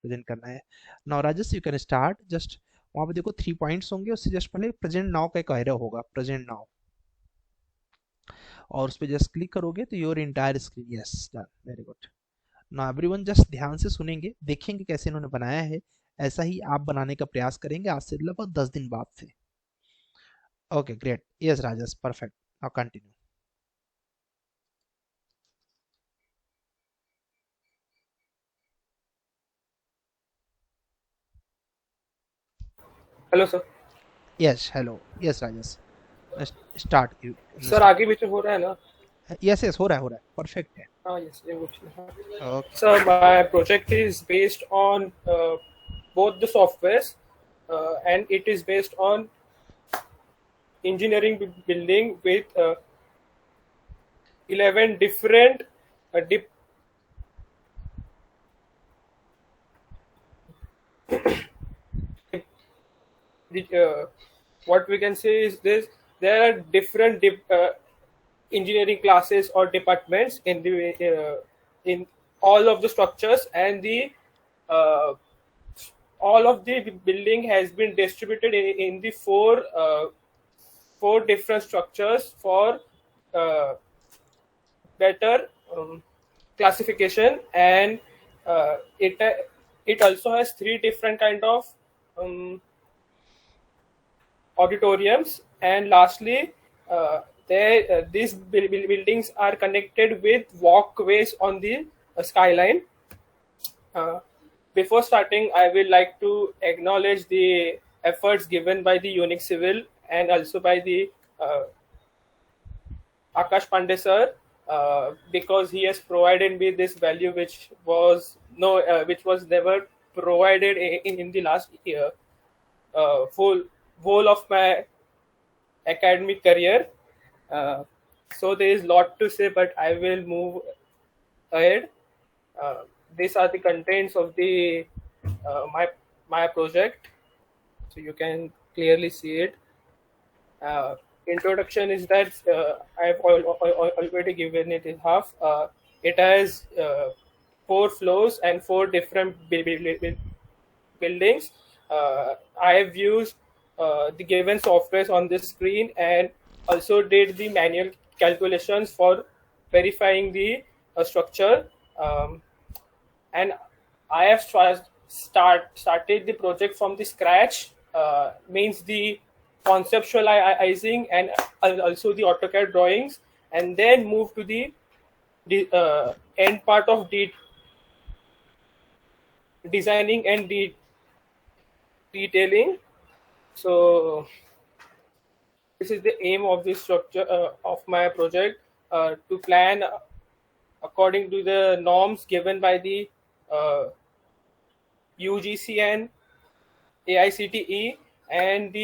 Present करना है। Now Rajesh you can start. Just वहाँ पे देखो 3 पॉइंट्स होंगे, उससे जस्ट पहले प्रेजेंट नाउ का एक एरो होगा, प्रेजेंट नाउ, और उस पर जस्ट क्लिक करोगे तो your entire screen, yes done, very good. ना एवरीवन जस्ट ध्यान से सुनेंगे, देखेंगे कैसे इन्होंने बनाया है, ऐसा ही आप बनाने का प्रयास करेंगे आज से लगभग 10 दिन बाद से। Okay great, yes Rajesh, perfect, now continue. Hello sir. Yes hello, yes Rajesh, start, sir start. आगे पीछे हो रहा है ना? यस यस, हो रहा है, परफेक्ट है। हाँ यस ये कुछ okay. Sir, my project is based on both the softwares, and it is based on engineering building with 11 different uh, dip, uh, what we can say is this: there are different engineering classes or departments in all of the structures, and the uh, all of the building has been distributed in the four different structures for uh, better classification, and it also has three different kind of um, auditoriums, and lastly these buildings are connected with walkways on the skyline. uh, Before starting, I will like to acknowledge the efforts given by the Unix Civil and also by the Akash Pandey sir, because he has provided me this value which was which was never provided in the last year, full whole of my academic career. Uh, so there is lot to say, but I will move ahead. Uh, these are the contents of the my project, so you can clearly see it. uh, Introduction is that I've already given it in half. It has 4 floors and 4 different buildings. I have used the given softwares on this screen and also did the manual calculations for verifying the structure. And I have started the project from the scratch. Means the conceptualizing and also the AutoCAD drawings, and then move to the end part of the designing and the detailing. So this is the aim of this structure of my project, to plan according to the norms given by the uh, UGC and AICTE, and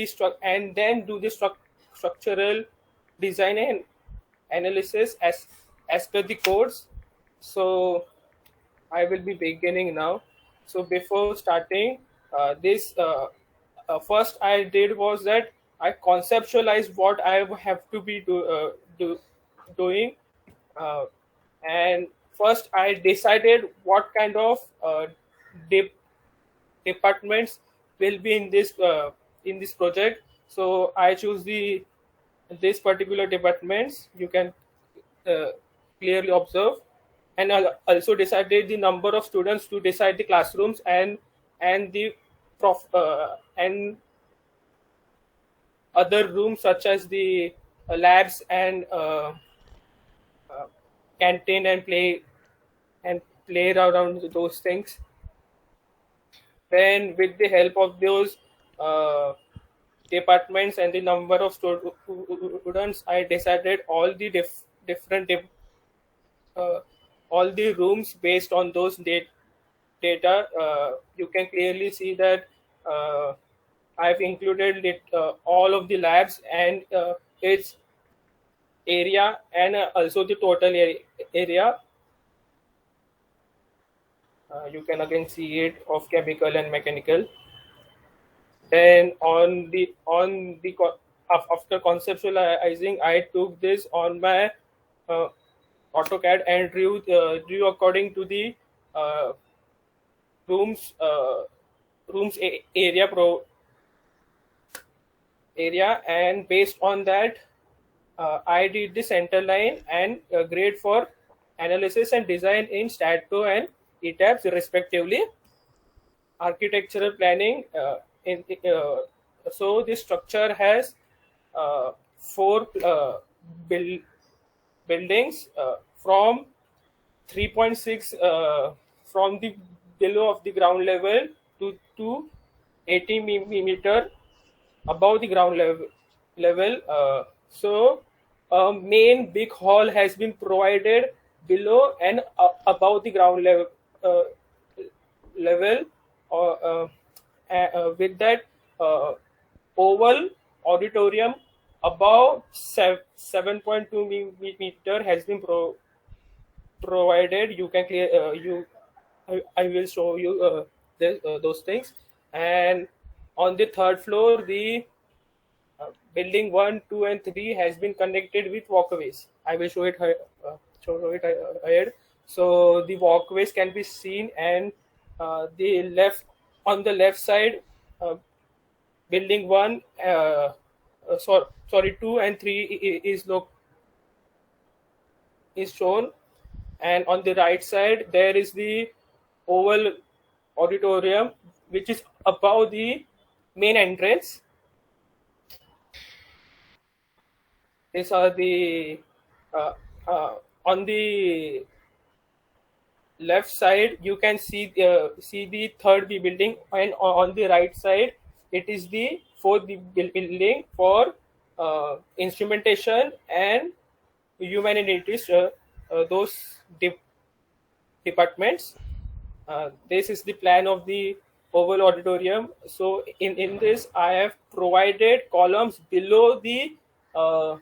and then do the structural design and analysis as per the codes. So I will be beginning now. So before starting this, first I did was that I conceptualized what I have to be doing, uh, and first I decided what kind of dip departments will be in this project. So I choose the this particular departments. You can uh, clearly observe, and I also decided the number of students to decide the classrooms and the and other rooms such as the labs and uh, canteen and play around those things. Then, with the help of those uh, departments and the number of students, I decided all the different uh, all the rooms based on those data. You can clearly see that I've included all of the labs and its area, and also the total area. You can again see it of chemical and mechanical. Then after conceptualizing, I took this on my uh, AutoCAD and drew according to the uh, rooms area, and based on that, I did the center line and grade for analysis and design in Stato and ETABS respectively. Architectural planning, so this structure has four buildings from 3.6 from the below of the ground level to 80 meter above the ground level. So a main big hall has been provided below and above the ground level, with that oval auditorium above 7.2 meter has been provided. You can clear I will show you those things. And on the third floor, the building 1, 2, and 3 has been connected with walkways. I will show it ahead. So the walkways can be seen, and on the left side, building 1, sorry, 2 and 3 is shown, and on the right side there is the oval auditorium which is above the main entrance. These are the uh, on the left side you can see the third B building, and on the right side it is the fourth building for instrumentation and humanities, those departments. This is the plan of the oval auditorium. So in this I have provided columns below the uh,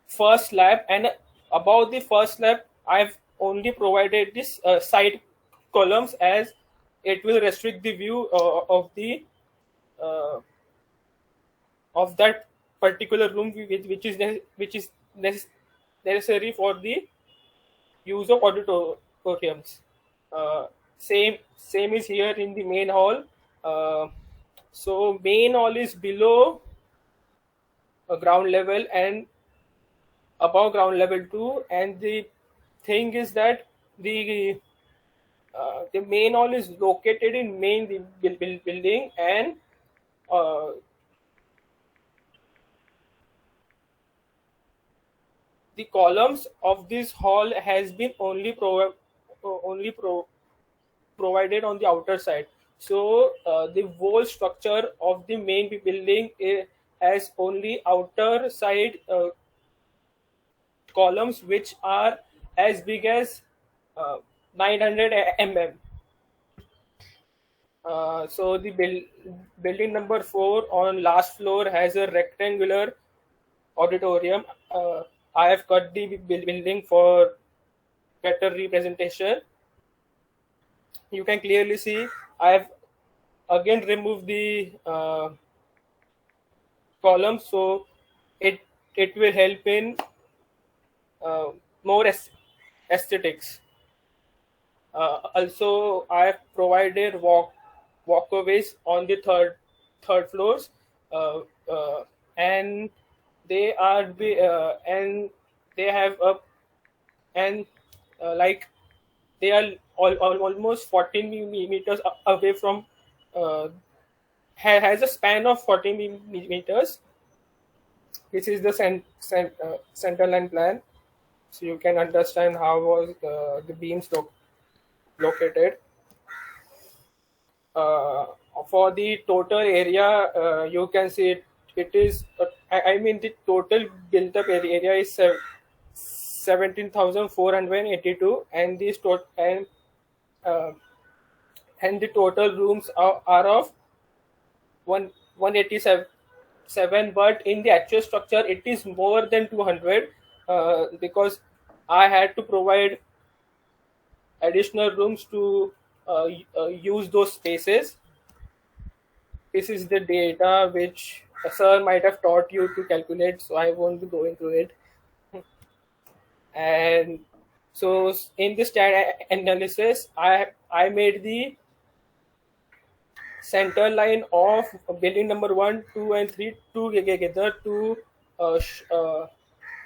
first slab, and above the first slab I've only provided this side columns, as it will restrict the view uh, of that particular room, which is necessary for the use of auditoriums. Same is here in the main hall. Uh, so main hall is below ground level and above ground level too. And the thing is that the main hall is located in main building, and uh, the columns of this hall has been only provided on the outer side. So the whole structure of the main building has only outer side columns which are as big as 900 mm. So the building number 4 on last floor has a rectangular auditorium. I have cut the building for better representation. You can clearly see I have again removed the columns, so it will help in uh, more aesthetics. Also, I have provided walkways on the third floors, uh, and and they have a and like they are almost 14 meters away from, uh, has a span of 14 meters. This is the center line plan, so you can understand how was the beams located. uh, for the total area, you can see it is I mean the total built up area is 17,482, and this uh, and the total rooms are of 187, but in the actual structure it is more than 200, because I had to provide additional rooms to use those spaces. This is the data which a sir might have taught you to calculate, so I won't be going through it. And So in this STAT analysis, I made the center line of building number 1, 2, and 3 together to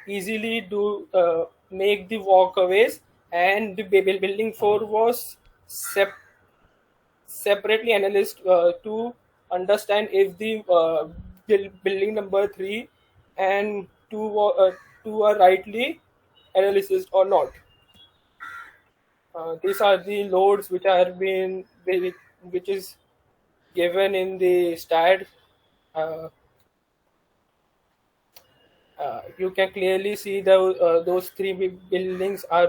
easily do make the walkways, and the building 4 was separately analyzed to understand if the building number 3 and 2 2 are rightly analyzed or not. These are the loads which are been which is given in the STAT. Uh, you can clearly see those three buildings are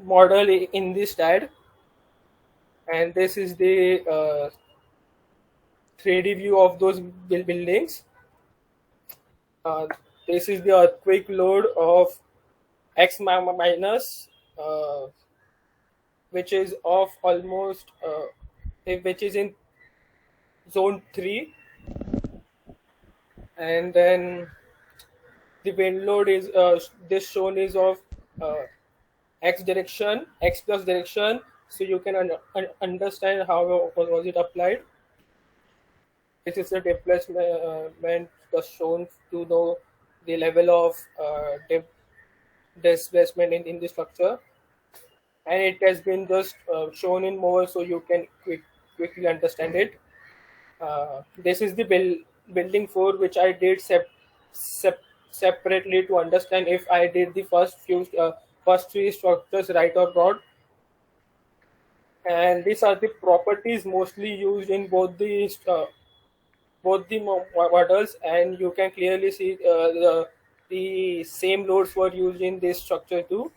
model in the STAT, and this is the 3D view of those buildings. Uh, this is the earthquake load of x minus, uh, which is of almost which is in zone 3, and then the wind load is this shown is of uh, x direction, x plus direction, so you can understand how was it applied. This is the displacement was shown to know the level of displacement in the structure, and it has been just shown in more so you can quickly understand it. This is the building 4 which I did separately to understand if I did the first three structures right or wrong. And these are the properties mostly used in both the models, and you can clearly see the same loads were used in this structure too.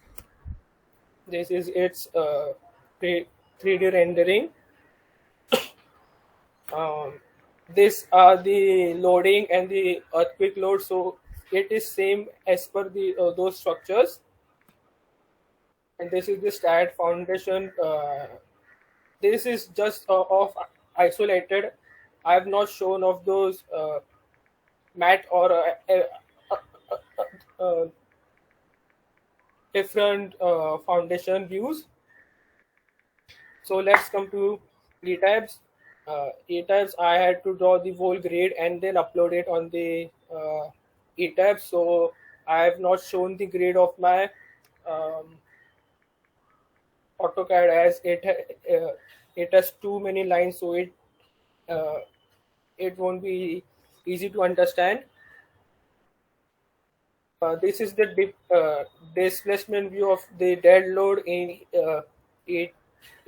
This is its 3D rendering. um, these are the loading and the earthquake load, so it is same as per the those structures. And this is the STAT foundation. This is just of isolated. I have not shown of those mat or uh, different foundation views. So let's come to ETABS. ETABS, I had to draw the whole grade and then upload it on the ETABS. So I have not shown the grade of my um, AutoCAD, as it has too many lines, so uh, it won't be easy to understand. This is the displacement view of the dead load in it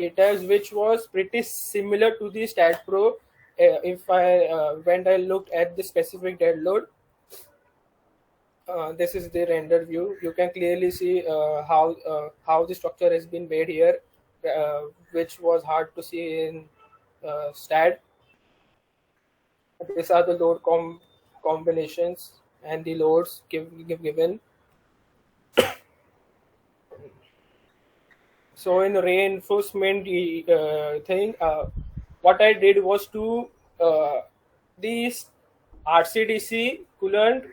ETABS, which was pretty similar to the STAT Pro. If I when I looked at the specific dead load, this is the render view. You can clearly see how the structure has been made here, which was hard to see in STAT. These are the load combinations and the loads given. So in reinforcement thing, what I did was to these RCDC couldn't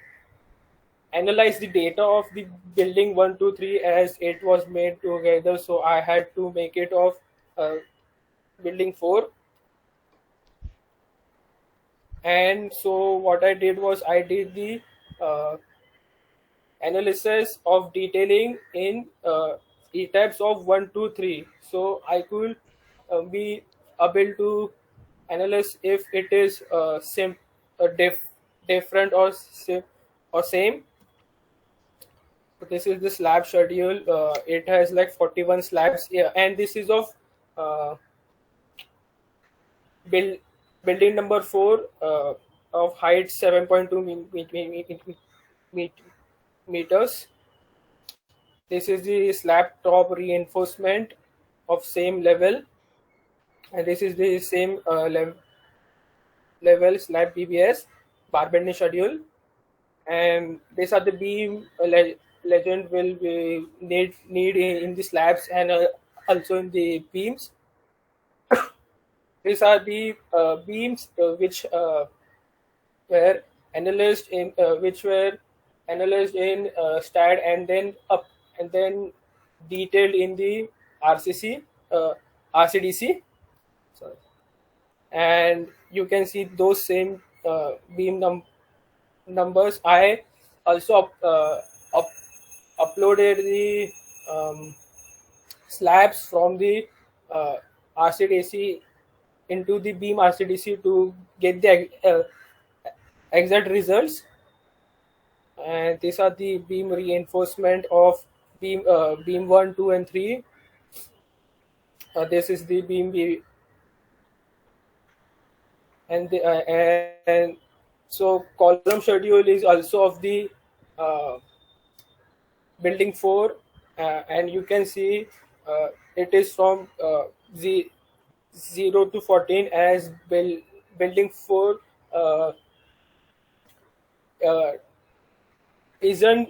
analyze the data of the building 1, 2, 3 as it was made together, so I had to make it of uh, building 4. And so what I did was I did the uh, analysis of detailing in ETABS of 1, 2, 3. So I could be able to analyze if it is different or same. So this is the slab schedule. It has like 41 slabs, yeah, and this is of uh, build, building number 4 of height 7.2 meters. This is the slab top reinforcement of same level, and this is the same level slab BBS bar bending schedule. And these are the beam legend will be need in the slabs and also in the beams. These are the beams which were analyzed in which were analyzed in STAD, and then detailed in the RCC, RCDC. Sorry. And you can see those same numbers. I also up, uploaded the um, slabs from the RCDC into the beam RCDC to get the exact results. And these are the beam reinforcement of beam 1, 2, and 3. This is the and and so column schedule is also of the uh, building 4, and you can see it is from 0 to 14, as building 4 uh, uh, isn't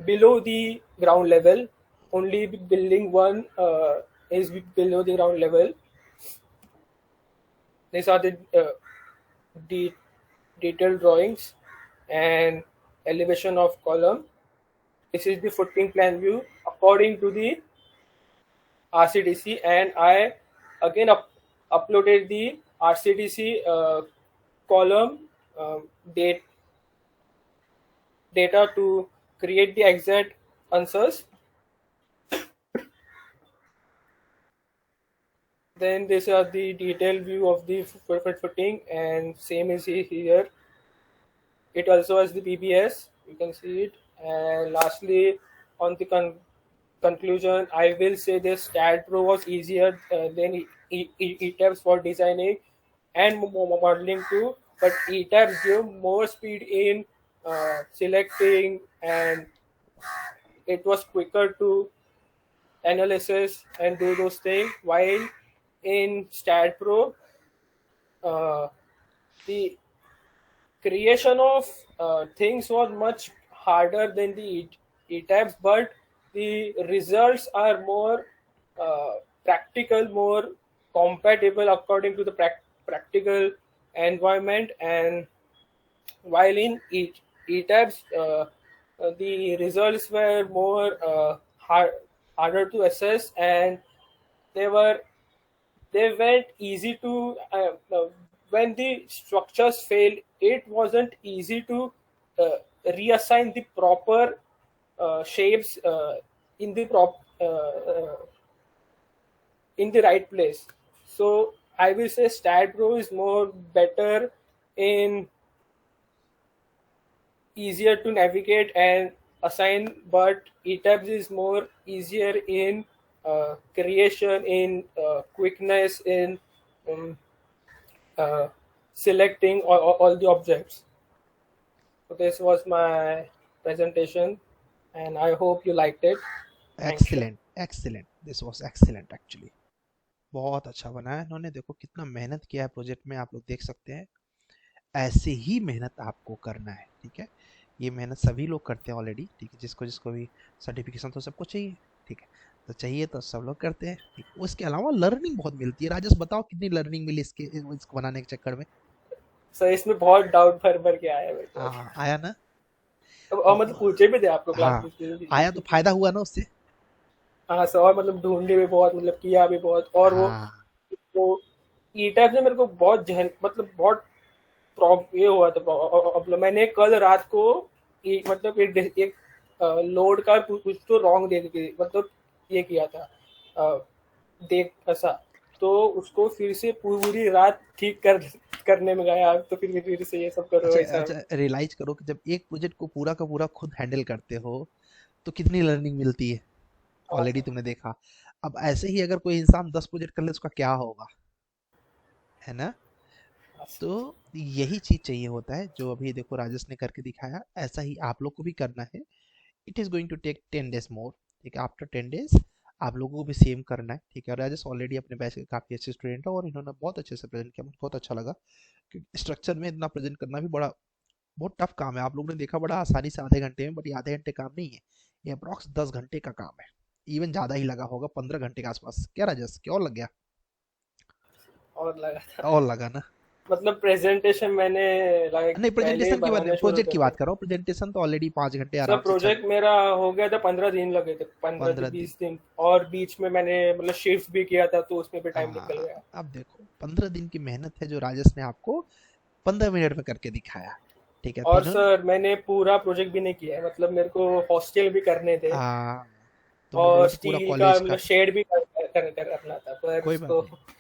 below the ground level. Only building 1 is below the ground level. These are the detailed drawings and elevation of column. This is the footing plan view according to the RCDC, and I again uploaded the RCDC column date data to create the exact answers. Then these are the detailed view of the footing, and same is here. It also has the PBS. You can see it. And lastly, on the conclusion, I will say this: STAD Pro was easier than ETABS for designing and modeling too. But ETABS give more speed in selecting, and it was quicker to analysis and do those things. While in STAD Pro, uh, the creation of things was much harder than the ETABS, but the results are more practical, more compatible according to the practical environment. And while in ETABS, the results were more harder to assess, and they were they weren't easy to when the structures failed, it wasn't easy to uh, reassign the proper shapes in the in the right place. So I will say STAD Pro is more better in easier to navigate and assign, but ETABS is more easier in creation, in quickness, in um, uh, selecting all the objects. So this was my presentation, and I hope you liked it. Thank you. Excellent excellent, this was excellent actually. बहुत अच्छा बनाया इन्होंने, देखो कितना मेहनत किया है project में, आप लोग देख सकते हैं। ऐसे ही मेहनत आपको करना है, ठीक है। ये मेहनत सभी लोग करते हैं ऑलरेडी, ठीक है। जिसको जिसको भी सर्टिफिकेशन तो सबको चाहिए, ठीक है। तो चाहिए तो सब लोग करते हैं, ठीक है। उसके अलावा लर्निंग बहुत मिलती है। राजेश बताओ कितनी लर्निंग मिली इसको बनाने के चक्कर में। सर इसमें बहुत डाउट भर भर के आया मेरे को। हाँ आया ना। और मतलब पूछे भी थे आपको क्लास हाँ में। आया तो फायदा हुआ ना उससे। हाँ सर, और मतलब ढूंढने में बहुत, मतलब किया भी बहुत, और हाँ वो ई टाइप से मेरे को बहुत जहन, मतलब बहुत ये हुआ था प्रॉब्लम। मैंने कल रात को मतलब एक लोड का कुछ तो रॉन्ग दे दी, मतलब ये किया था देख ऐसा। तो उसको फिर से पूरी रात ठीक करने में गया, तो फिर से ये सब करो अच्छा ऐसा। अच्छा, रियलाइज करो कि जब एक प्रोजेक्ट को पूरा का पूरा खुद हैंडल करते हो तो कितनी लर्निंग मिलती है। हाँ ऑलरेडी सर। तुमने देखा। अब ऐसे ही अगर कोई इंसान 10 प्रोजेक्ट कर ले उसका क्या होगा, है ना। हाँ सर। तो यही चीज चाहिए होता है जो अभी देखो राजेश ने करके दिखाया, ऐसा ही आप लोग को भी करना है। It is going to take 10 days more, ठीक है। आफ्टर 10 डेज आप लोगों को भी सेम करना है, ठीक है। राजेश ऑलरेडी अपने बैच के काफी अच्छे स्टूडेंट है और इन्होंने बहुत अच्छे से प्रेजेंट किया, मुझे बहुत अच्छा लगा। क्योंकि स्ट्रक्चर में इतना प्रेजेंट करना भी बड़ा बहुत टफ काम है। आप लोगों ने देखा बड़ा आसानी से आधे घंटे में, बट ये आधे घंटे काम नहीं है, ये अप्रॉक्स 10 घंटे का काम है। इवन ज्यादा ही लगा होगा, 15 घंटे के आसपास। क्या राजेश, क्या और लग गया। और लगा था। और लगा ना। मतलब प्रेजेंटेशन मैंने लाइक नहीं, पहले ही प्रेजेंटेशन की बात नहीं, बनाने शुरू प्रोजेक्ट की कर बात दिया। कर रहा हूँ। प्रेजेंटेशन तो ऑलरेडी 5 घंटे सर आराम से चल। प्रोजेक्ट मेरा हो गया था, 15 दिन लगे थे, पंद्रह से 15 दिन। 20 दिन। और बीच में मैंने मतलब शिफ्ट भी किया था, तो उसमें भी टाइम निकल हाँ, गया। अब देखो 15 दिन की मेहनत है जो राजेश ने आपको 15 मिनट में करके दिखाया। ठीक है, तो और इन्होंने सर मैंने पूरा प्रोजेक्ट भी नहीं किया है, मतलब मेरे को हॉस्टल भी करने थे। आ, तुमने बोला और था पूरा स्टील का कॉलेज मतलब का। शेड भी करना था, पर कोई बात उसको। नहीं,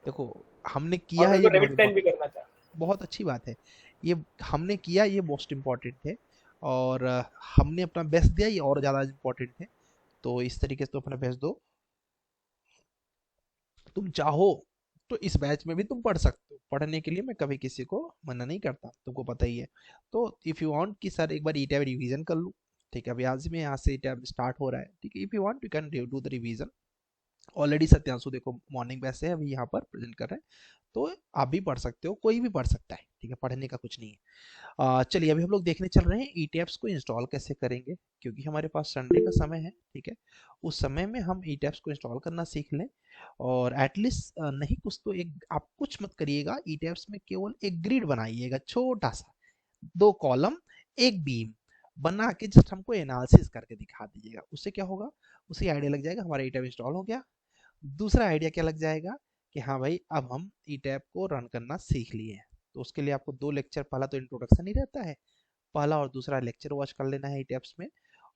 देखो हमने और किया है मेरे ये को बहुत रेविट प्लान भी इम्पोर्टेंट। करना था। बहुत अच्छी बात है, ये हमने किया ये मोस्ट इम्पोर्टेंट है। और हमने अपना बेस्ट दिया ये और ज़्यादा इम्पोर्टेंट है। तो इस तरीके से तो अपना बेस्ट दो। तुम चाहो तो इस बैच में भी तुम पढ़ सकते हो, पढ़ने के लिए मैं कभी किसी को मना नहीं करता, तुमको पता ही है। तो इफ़ यू वांट कि सर एक बार ईटैब रिवीजन कर लूँ, ठीक है, अभी आज में यहाँ से ईटैब स्टार्ट हो रहा है, ठीक है, if you want you can do the revision. Already Satyanshu देखो मॉर्निंग बैच से अभी यहाँ पर प्रेजेंट कर रहे हैं, तो आप भी पढ़ सकते हो, कोई भी पढ़ सकता है, ठीक है, पढ़ने का कुछ नहीं है। चलिए अभी हम लोग देखने चल रहे हैं ईटेप्स को इंस्टॉल कैसे करेंगे, क्योंकि हमारे पास संडे का समय है, ठीक है। उस समय में हम ईटेप्स को इंस्टॉल करना सीख लें। और एटलीस्ट नहीं कुछ तो एक आप कुछ मत करिएगा, ईटेप्स में केवल एक ग्रिड बनाइएगा छोटा सा, 2 कॉलम, एक बीम बना के जस्ट हमको एनालिसिस करके दिखा दीजिएगा। उससे क्या होगा, उसे आइडिया लग जाएगा हमारा ईटेप इंस्टॉल हो गया। दूसरा आइडिया क्या लग जाएगा कि हाँ भाई अब हम ई टैब को रन करना सीख लिए हैं। तो उसके लिए आपको 2 लेक्चर, पहला तो इंट्रोडक्शन ही रहता है, पहला और दूसरा लेक्चर वॉच कर लेना है ई टैब्स में।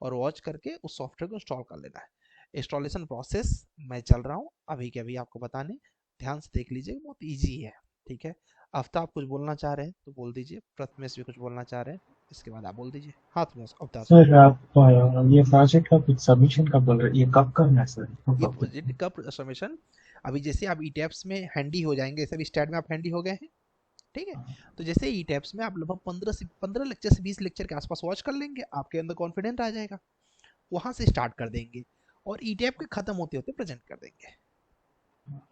और वॉच करके उस सॉफ्टवेयर को इंस्टॉल कर लेना है। इंस्टॉलेशन प्रोसेस मैं चल रहा हूँ अभी के अभी आपको बताने, ध्यान से देख लीजिए, बहुत ईजी है, ठीक है। आफ्ताब कुछ बोलना चाह रहे हैं तो बोल दीजिए, प्रथमेश भी कुछ बोलना चाह रहे हैं, इसके बाद आप बोल दीजिए। हाथ में अवतार। सर आप ये प्रोजेक्ट का कुछ सबमिशन कब बोल रहे हैं? ये कब करना है सर? इसको ये कब करना प्रोजेक्ट का सबमिशन अभी जैसे आप ई टैब्स में हैंडी हो जाएंगे, जैसे अभी स्टार्ट में आप हैंडी हो गए हैं, ठीक है। है? तो जैसे ई टैब्स में आप लगभग 15 लेक्चर से 20 लेक्चर के आसपास वॉच कर लेंगे, आपके अंदर कॉन्फिडेंट आ जाएगा, वहां से स्टार्ट कर देंगे और ई टैब के खत्म होते होते प्रेजेंट कर देंगे।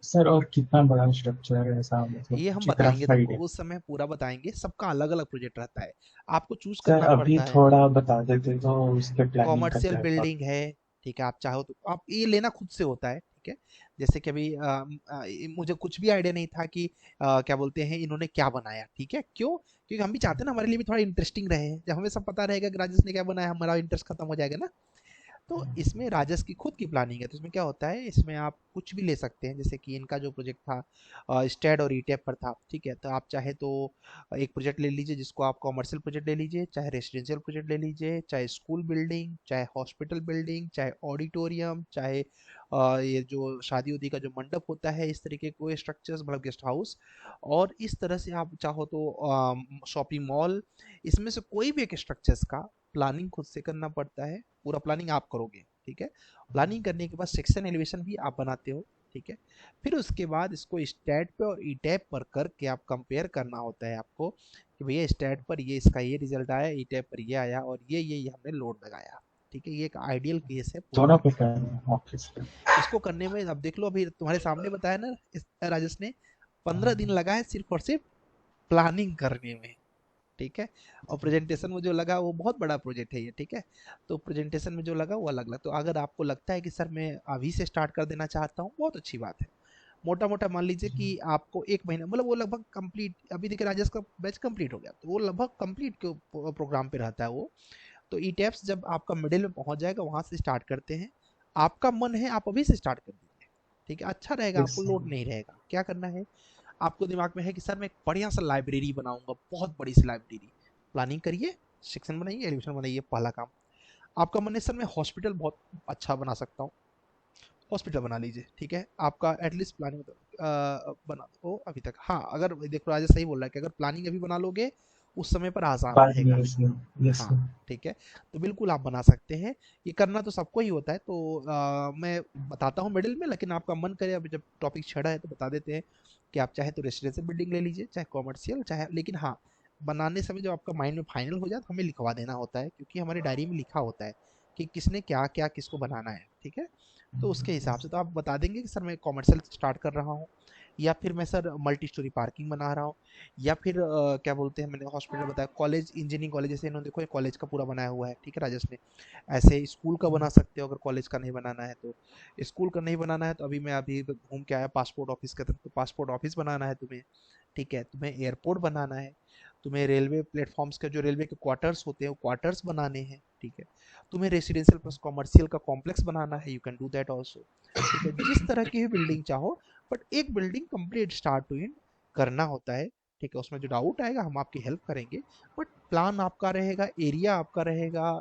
सर और कितना बड़ा स्ट्रक्चर है ऐसा, मतलब ये हम कुछ एक बताएंगे रफ तुमको, आइडिया? उस समय पूरा बताएंगे, सबका अलग अलग प्रोजेक्ट रहता है, आपको चूज सर करना अभी पड़ता है। थोड़ा बता देते तो उसके प्लानिंग कॉमर्शियल करते हैं तो। बिल्डिंग है, ठीक है, आप चाहो तो आप ये लेना खुद से होता है, ठीक है। जैसे कि अभी मुझे कुछ भी आइडिया नहीं था कि क्या बोलते हैं इन्होंने क्या बनाया, ठीक है, क्यों, क्योंकि हम भी चाहते हैं ना हमारे लिए भी थोड़ा इंटरेस्टिंग रहे, जब हमें सब पता रहेगा कि राजेश ने क्या बनाया हमारा इंटरेस्ट खत्म हो जाएगा ना। तो इसमें राजस की खुद की प्लानिंग है, तो इसमें क्या होता है, इसमें आप कुछ भी ले सकते हैं, जैसे कि इनका जो प्रोजेक्ट था स्टेड और ईटेप पर था, ठीक है, तो आप चाहे तो एक प्रोजेक्ट ले लीजिए जिसको आप कॉमर्शियल प्रोजेक्ट ले लीजिए, चाहे रेसिडेंशियल प्रोजेक्ट ले लीजिए, चाहे स्कूल बिल्डिंग, चाहे हॉस्पिटल बिल्डिंग, चाहे ऑडिटोरियम, चाहे ये जो शादी उदी का जो मंडप होता है, इस तरीके को स्ट्रक्चर्स, मतलब गेस्ट हाउस। और इस तरह से आप चाहो तो शॉपिंग मॉल, इसमें से कोई भी एक स्ट्रक्चर्स का प्लानिंग खुद से करना पड़ता है, पूरा प्लानिंग आप करोगे, ठीक है। प्लानिंग करने के बाद सेक्शन एलिवेशन भी आप बनाते हो, ठीक है। फिर उसके बाद इसको स्टैट पे और ई टैप पर करके आप कंपेयर करना होता है आपको कि भैया स्टैट पर ये इसका ये रिजल्ट आया, ई टैप पर ये आया, और ये हमने लोड लगाया, ठीक है। ये एक आइडियल केस है पूरा दोनों पे करने का। करना है ऑफिस पे? इसको करने में अब देख लो, अभी तुम्हारे सामने बताया ना राजेश ने, 15 दिन लगा है सिर्फ और सिर्फ प्लानिंग करने में, ठीक है। और प्रेजेंटेशन में जो लगा वो बहुत बड़ा प्रोजेक्ट है ये, ठीक है। तो प्रेजेंटेशन में जो लगा वो अलग अलग, तो अगर आपको लगता है कि सर मैं अभी से स्टार्ट कर देना चाहता हूँ, बहुत अच्छी बात है। मोटा मोटा मान लीजिए कि आपको 1 महीना, मतलब वो लगभग कंप्लीट, अभी देखिए राजेश का बैच कंप्लीट हो गया, तो वो लगभग कंप्लीट के प्रोग्राम पे रहता है वो। तो ई टैप्स जब आपका मिडिल में पहुंच जाएगा वहां से स्टार्ट करते हैं। आपका मन है आप अभी से स्टार्ट कर दीजिए, ठीक है, अच्छा रहेगा, यस आपको लोड नहीं रहेगा। क्या करना है, आपको दिमाग में है कि सर मैं एक बढ़िया सा लाइब्रेरी बनाऊंगा, बहुत बड़ी सी लाइब्रेरी, प्लानिंग करिए, सेक्शन बनाइए, एडमिशन बनाइए, पहला काम। आपका मन है सर मैं हॉस्पिटल बहुत अच्छा बना सकता हूँ, हॉस्पिटल बना लीजिए, ठीक है। आपका एटलीस्ट प्लानिंग बना दो अभी तक, हाँ अगर देखो राजा सही बोल रहा है कि अगर प्लानिंग अभी बना लोगे उस समय पर आसान बाद में रहेगा। इसमें। यस हाँ, सर। ठीक है, तो बिल्कुल आप बना सकते हैं। ये करना तो सबको ही होता है, तो मैं बताता हूँ मिडिल में, लेकिन आपका मन करे अभी जब टॉपिक छड़ा है तो बता देते हैं कि आप चाहे तो रेसिडेंशियल बिल्डिंग ले लीजिए, चाहे कॉमर्शियल, चाहे, लेकिन हाँ बनाने समय जब आपका माइंड में फाइनल हो जाए तो हमें लिखवा देना होता है, क्योंकि हमारी डायरी में लिखा होता है कि किसने क्या क्या किसको बनाना है, ठीक है। तो उसके हिसाब से तो आप बता देंगे कि सर मैं कॉमर्शियल स्टार्ट कर रहा हूँ, या फिर मैं सर मल्टी स्टोरी पार्किंग बना रहा हूँ, या फिर क्या बोलते हैं, मैंने हॉस्पिटल बताया, कॉलेज इंजीनियरिंग कॉलेज जैसे इन्होंने देखो कॉलेज का पूरा बनाया हुआ है, ठीक है राजेश ने। ऐसे स्कूल का बना सकते हो अगर कॉलेज का नहीं बनाना है तो। स्कूल का नहीं बनाना है तो अभी मैं अभी घूम के आया पासपोर्ट ऑफिस की तरफ, तो पासपोर्ट ऑफिस बनाना है तुम्हें, ठीक है। तुम्हें एयरपोर्ट बनाना है, तुम्हें रेलवे प्लेटफॉर्म्स के जो रेलवे के क्वार्टर्स होते हैं वो क्वार्टर्स बनाने हैं, ठीक है। तुम्हें रेसिडेंशियल प्लस कॉमर्शियल का कॉम्प्लेक्स बनाना है, you can do that also, ठीक है। जिस तरह की भी बिल्डिंग चाहो, बट एक building complete start to end करना होता है, ठीक है। उसमें जो डाउट आएगा हम आपकी हेल्प करेंगे, बट प्लान आपका रहेगा, एरिया आपका रहेगा,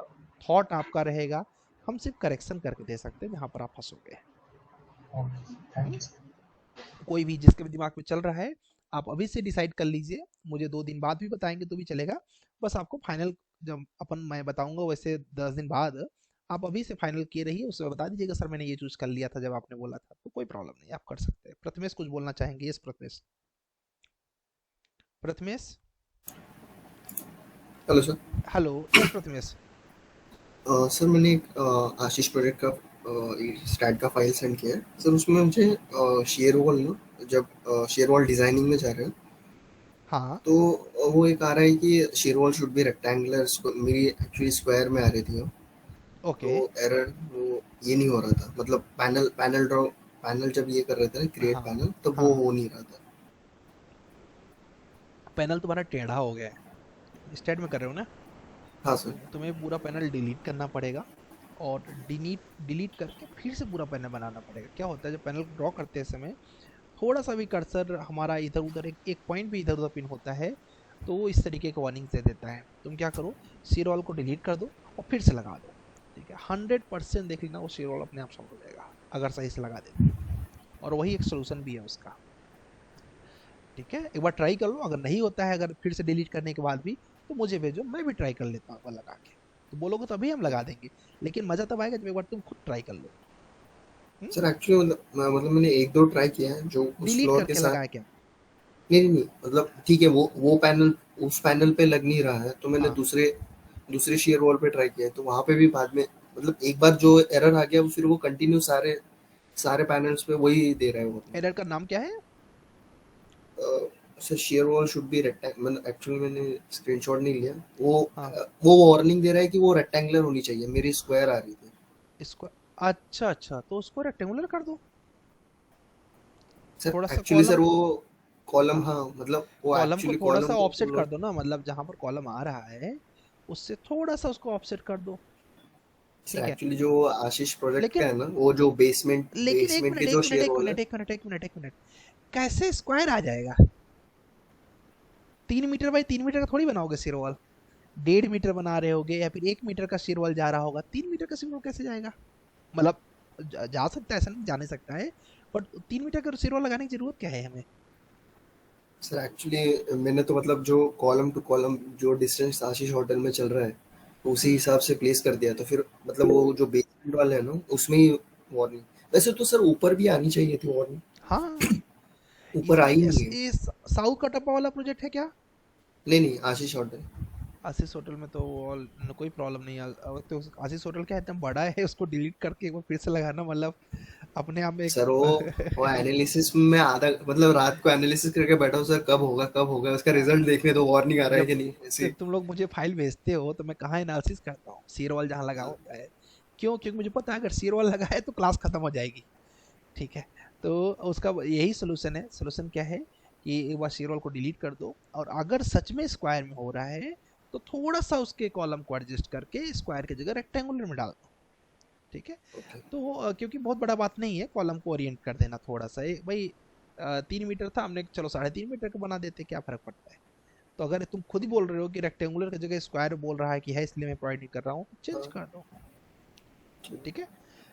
थॉट आपका रहेगा, हम सिर्फ करेक्शन करके दे सकते हैं जहां पर आप फंसोगे। Okay, thank hmm? You sir. कोई भी जिसके भी दिमाग में चल रहा है, आप अभी से डिसाइड कर लीजिए, मुझे 2 दिन बाद भी बताएंगे तो भी चलेगा। बस आपको फाइनल जब अपन मैं बताऊंगा वैसे 10 दिन बाद, आप अभी से फाइनल किए रहिए, उससे बता दीजिएगा सर मैंने ये चूज कर लिया था जब आपने बोला था, तो कोई प्रॉब्लम नहीं, आप कर सकते हैं। प्रथमेश कुछ बोलना चाहेंगे? Yes Prathamesh. Prathamesh. Hello sir. Hello, yes Prathamesh. Sir मैंने एक आशीष प्रोजेक्ट का स्टैट का फाइल सेंड किया है सर। उसमें मुझे शेयर वॉल ना, जब शेयर वॉल डिजाइनिंग में जा रहे हैं हाँ। तो वो एक आ रहा है कि share wall should be rectangular, मेरी एक्चुअली स्क्वायर में आ रही थी वो। ओके। तो एरर वो ये नहीं हो रहा था, मतलब पैनल पैनल ड्रॉ, पैनल जब ये कर रहे थे ना क्रिएट हाँ पैनल, तब वो हाँ, हो नहीं रहा था। पैनल तुम्हारा टेढ़ा हो गया है, स्टेट में कर रहे हो ना? हाँ सर। तुम्हें पूरा पैनल डिलीट करना पड़ेगा, और डिलीट डिलीट करके फिर से पूरा पैनल बनाना पड़ेगा। क्या होता है जब पैनल ड्रॉ करते समय थोड़ा सा भी कर्सर हमारा इधर उधर, एक पॉइंट भी इधर उधर पिन होता है, तो वो इस तरीके का वार्निंग दे देता है। तुम क्या करो, सीरोल को डिलीट कर दो और फिर से लगा दो, ठीक है। 100% देख लेना वो सीरोल अपने आप सॉल्व हो जाएगा अगर सही से लगा देते हो, और वही एक सोल्यूशन भी है उसका, ठीक है। एक बार ट्राई कर लो, अगर नहीं होता है, अगर फिर से डिलीट करने के बाद भी, तो मुझे भेजो, मैं भी ट्राई कर लेता हूँ लगा के। तो बोलोगे तो अभी हम लगा देंगे, लेकिन मजा तब आएगा जब एक बार तुम खुद ट्राई कर लो। सर एक्चुअली मतलब मैंने एक दो ट्राई किया है जो उस डिलीट फ्लोर के करके साथ। लगाया क्या? नहीं नहीं नहीं, मतलब ठीक है, वो पैनल उस पैनल पे लग नहीं रहा है, तो मैंने हाँ। दूसरे दूसरे शेयर वॉल पे ट्राई किया है, तो वहां पे भी बाद में मतलब एक बार जो एरर आ गया वो फिर वो कंटिन्यू सारे सारे पैनल्स पे वही दे रहा है वो। एरर का नाम क्या है? Sir share wall should be rectangle, मतलब एक्चुअली मैंने स्क्रीनशॉट नहीं लिया वो। हाँ। वो वार्निंग दे रहा है कि वो रेक्टेंगुलर होनी चाहिए, मेरी स्क्वायर आ रही थी। इसको, अच्छा अच्छा, तो उसको रेक्टेंगुलर कर दो, सर थोड़ा सा एक्चुअली कॉलम। सर वो कॉलम, हाँ, हाँ मतलब वो कॉलम को एक्चुअली थोड़ा सा कॉलम को ऑफसेट फुल। कर दो ना, मतलब जहां पर कॉलम आ रहा है उससे थोड़ा सा उसको ऑफसेट कर दो, सर ठीक है। एक्चुअली जो आशीष प्रोजेक्ट का लेकिन है ना, वो जो बेसमेंट लेकिन एक बेसमेंट के मिनट जो एक मिनट शेयर एक वॉल है। मिनट एक मिनट एक मिनट एक मिनट एक मिनट, कैसे स्क्वायर आ जाएगा? 3 मीटर बाई 3 मीटर का थोड़ी बनाओगे सिरवॉल, 1.5 मीटर बना रहे होगे, या फिर 1 मीटर का सिरवॉल जा रहा होगा, 3 मीटर का सिरवॉल कैसे जाएगा? मतलब जा सकता है, ऐसा नहीं जा नहीं सकता है, बट 3 मीटर का सिरवॉल लगाने की जरूरत क्या है हमें? सर एक्चुअली मैंने तो मतलब जो कॉलम टू कॉलम जो डिस्टेंस आशीष होटल में चल रहा है उसी हम्म। हिसाब से प्लेस कर दिया, तो फिर मतलब वो जो बेसमेंट वाला है ना उसमें ही वार्निंग। वैसे तो सर ऊपर भी आनी चाहिए थी वार्निंग, हाँ, ऊपर आई नहीं है। ये साउथ का टप्पा वाला प्रोजेक्ट है क्या? नहीं नहीं, आशीष होटल। आशीष होटल में तो कोई प्रॉब्लम नहीं है। तो आशीष होटल क्या है, एकदम बड़ा है, उसको डिलीट करके एक बार फिर से लगाना, मतलब अपने आप में एक सर वो एनालिसिस में आधा मतलब रात को एनालिसिस करके बैठा हूँ सर, कब होगा उसका रिजल्ट देखने, तो वार्निंग आ रहा है जब कि नहीं ऐसी। जब तुम लोग मुझे फाइल भेजते हो तो मैं कहाँ एनालिसिस करता हूँ, सीरवॉल जहाँ लगा होता है। क्यों? क्योंकि मुझे पता है अगर सीरवॉल लगा है तो क्लास खत्म हो जाएगी, ठीक है। तो उसका यही सोल्यूशन है। सोल्यूशन क्या है कि एक बार सीरवॉल को डिलीट कर दो, और अगर सच में स्क्वायर में हो रहा है तो थोड़ा सा उसके कॉलम को एडजस्ट करके स्क्वायर की जगह रेक्टेंगुलर में डाल दो, ठीक है। ओके तो क्योंकि बहुत बड़ा बात नहीं है, कॉलम को ओरिएंट कर देना थोड़ा सा, भाई 3 मीटर था, हमने चलो 3.5 मीटर का बना देते, क्या फर्क पड़ता है? तो अगर तुम खुद ही बोल रहे हो कि रेक्टेंगुलर की जगह स्क्वायर बोल रहा है कि है, इसलिए मैं प्रोवाइड नहीं कर रहा हूँ, चेंज हाँ कर दो, ठीक। ठीक है।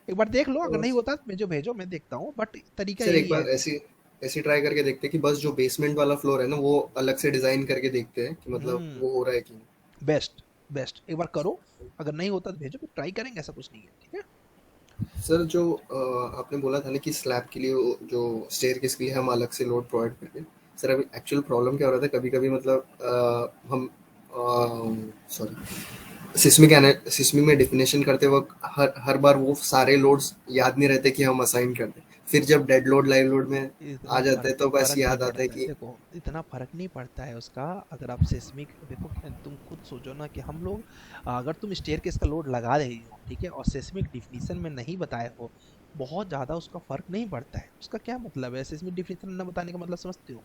एक बार देख लो, अगर तो नहीं होता तो मुझे भेजो, मैं देखता हूँ, बट तरीका सर एक यही है। बार ऐसी ऐसी ट्राई करके देखते हैं कि बस जो बेसमेंट वाला फ्लोर है ना वो अलग से डिजाइन करके देखते हैं कि मतलब हम्म। वो हो रहा है कि नहीं। बेस्ट, बेस्ट, एक बार करो, अगर नहीं होता तो भेजो, फिर ट्राई करेंगे, ऐसा कुछ नहीं है, ठीक है। सर जो आपने बोला था ना कि स्लैब के लिए जो स्टेयरकेस के लिए हम अलग से लोड प्रोवाइड करते हैं, सर अभी एक्चुअल प्रॉब्लम क्या हो रहा था, कभी कभी मतलब हम सॉरी सिस्मिक में डेफिनेशन करते वक्त हर बार वो सारे लोड्स याद नहीं रहते कि हम असाइन कर दें, फिर जब डेड लोड लाइव लोड में इतना आ जाते फर्क हैं तो बस फर्क नहीं याद आता है पड़ता है, कि देखो इतना फर्क नहीं पड़ता है उसका। अगर आप सिस्मिक देखो, तुम खुद सोचो ना कि हम लोग, अगर तुम स्टेयरकेस का लोड लगा रही हो, ठीक है, और सिस्मिक डिफिनीशन में नहीं बताए हो, बहुत ज़्यादा उसका फर्क नहीं पड़ता है। उसका क्या मतलब है, सिस्मिक डिफिनीशन न बताने का मतलब समझते हो?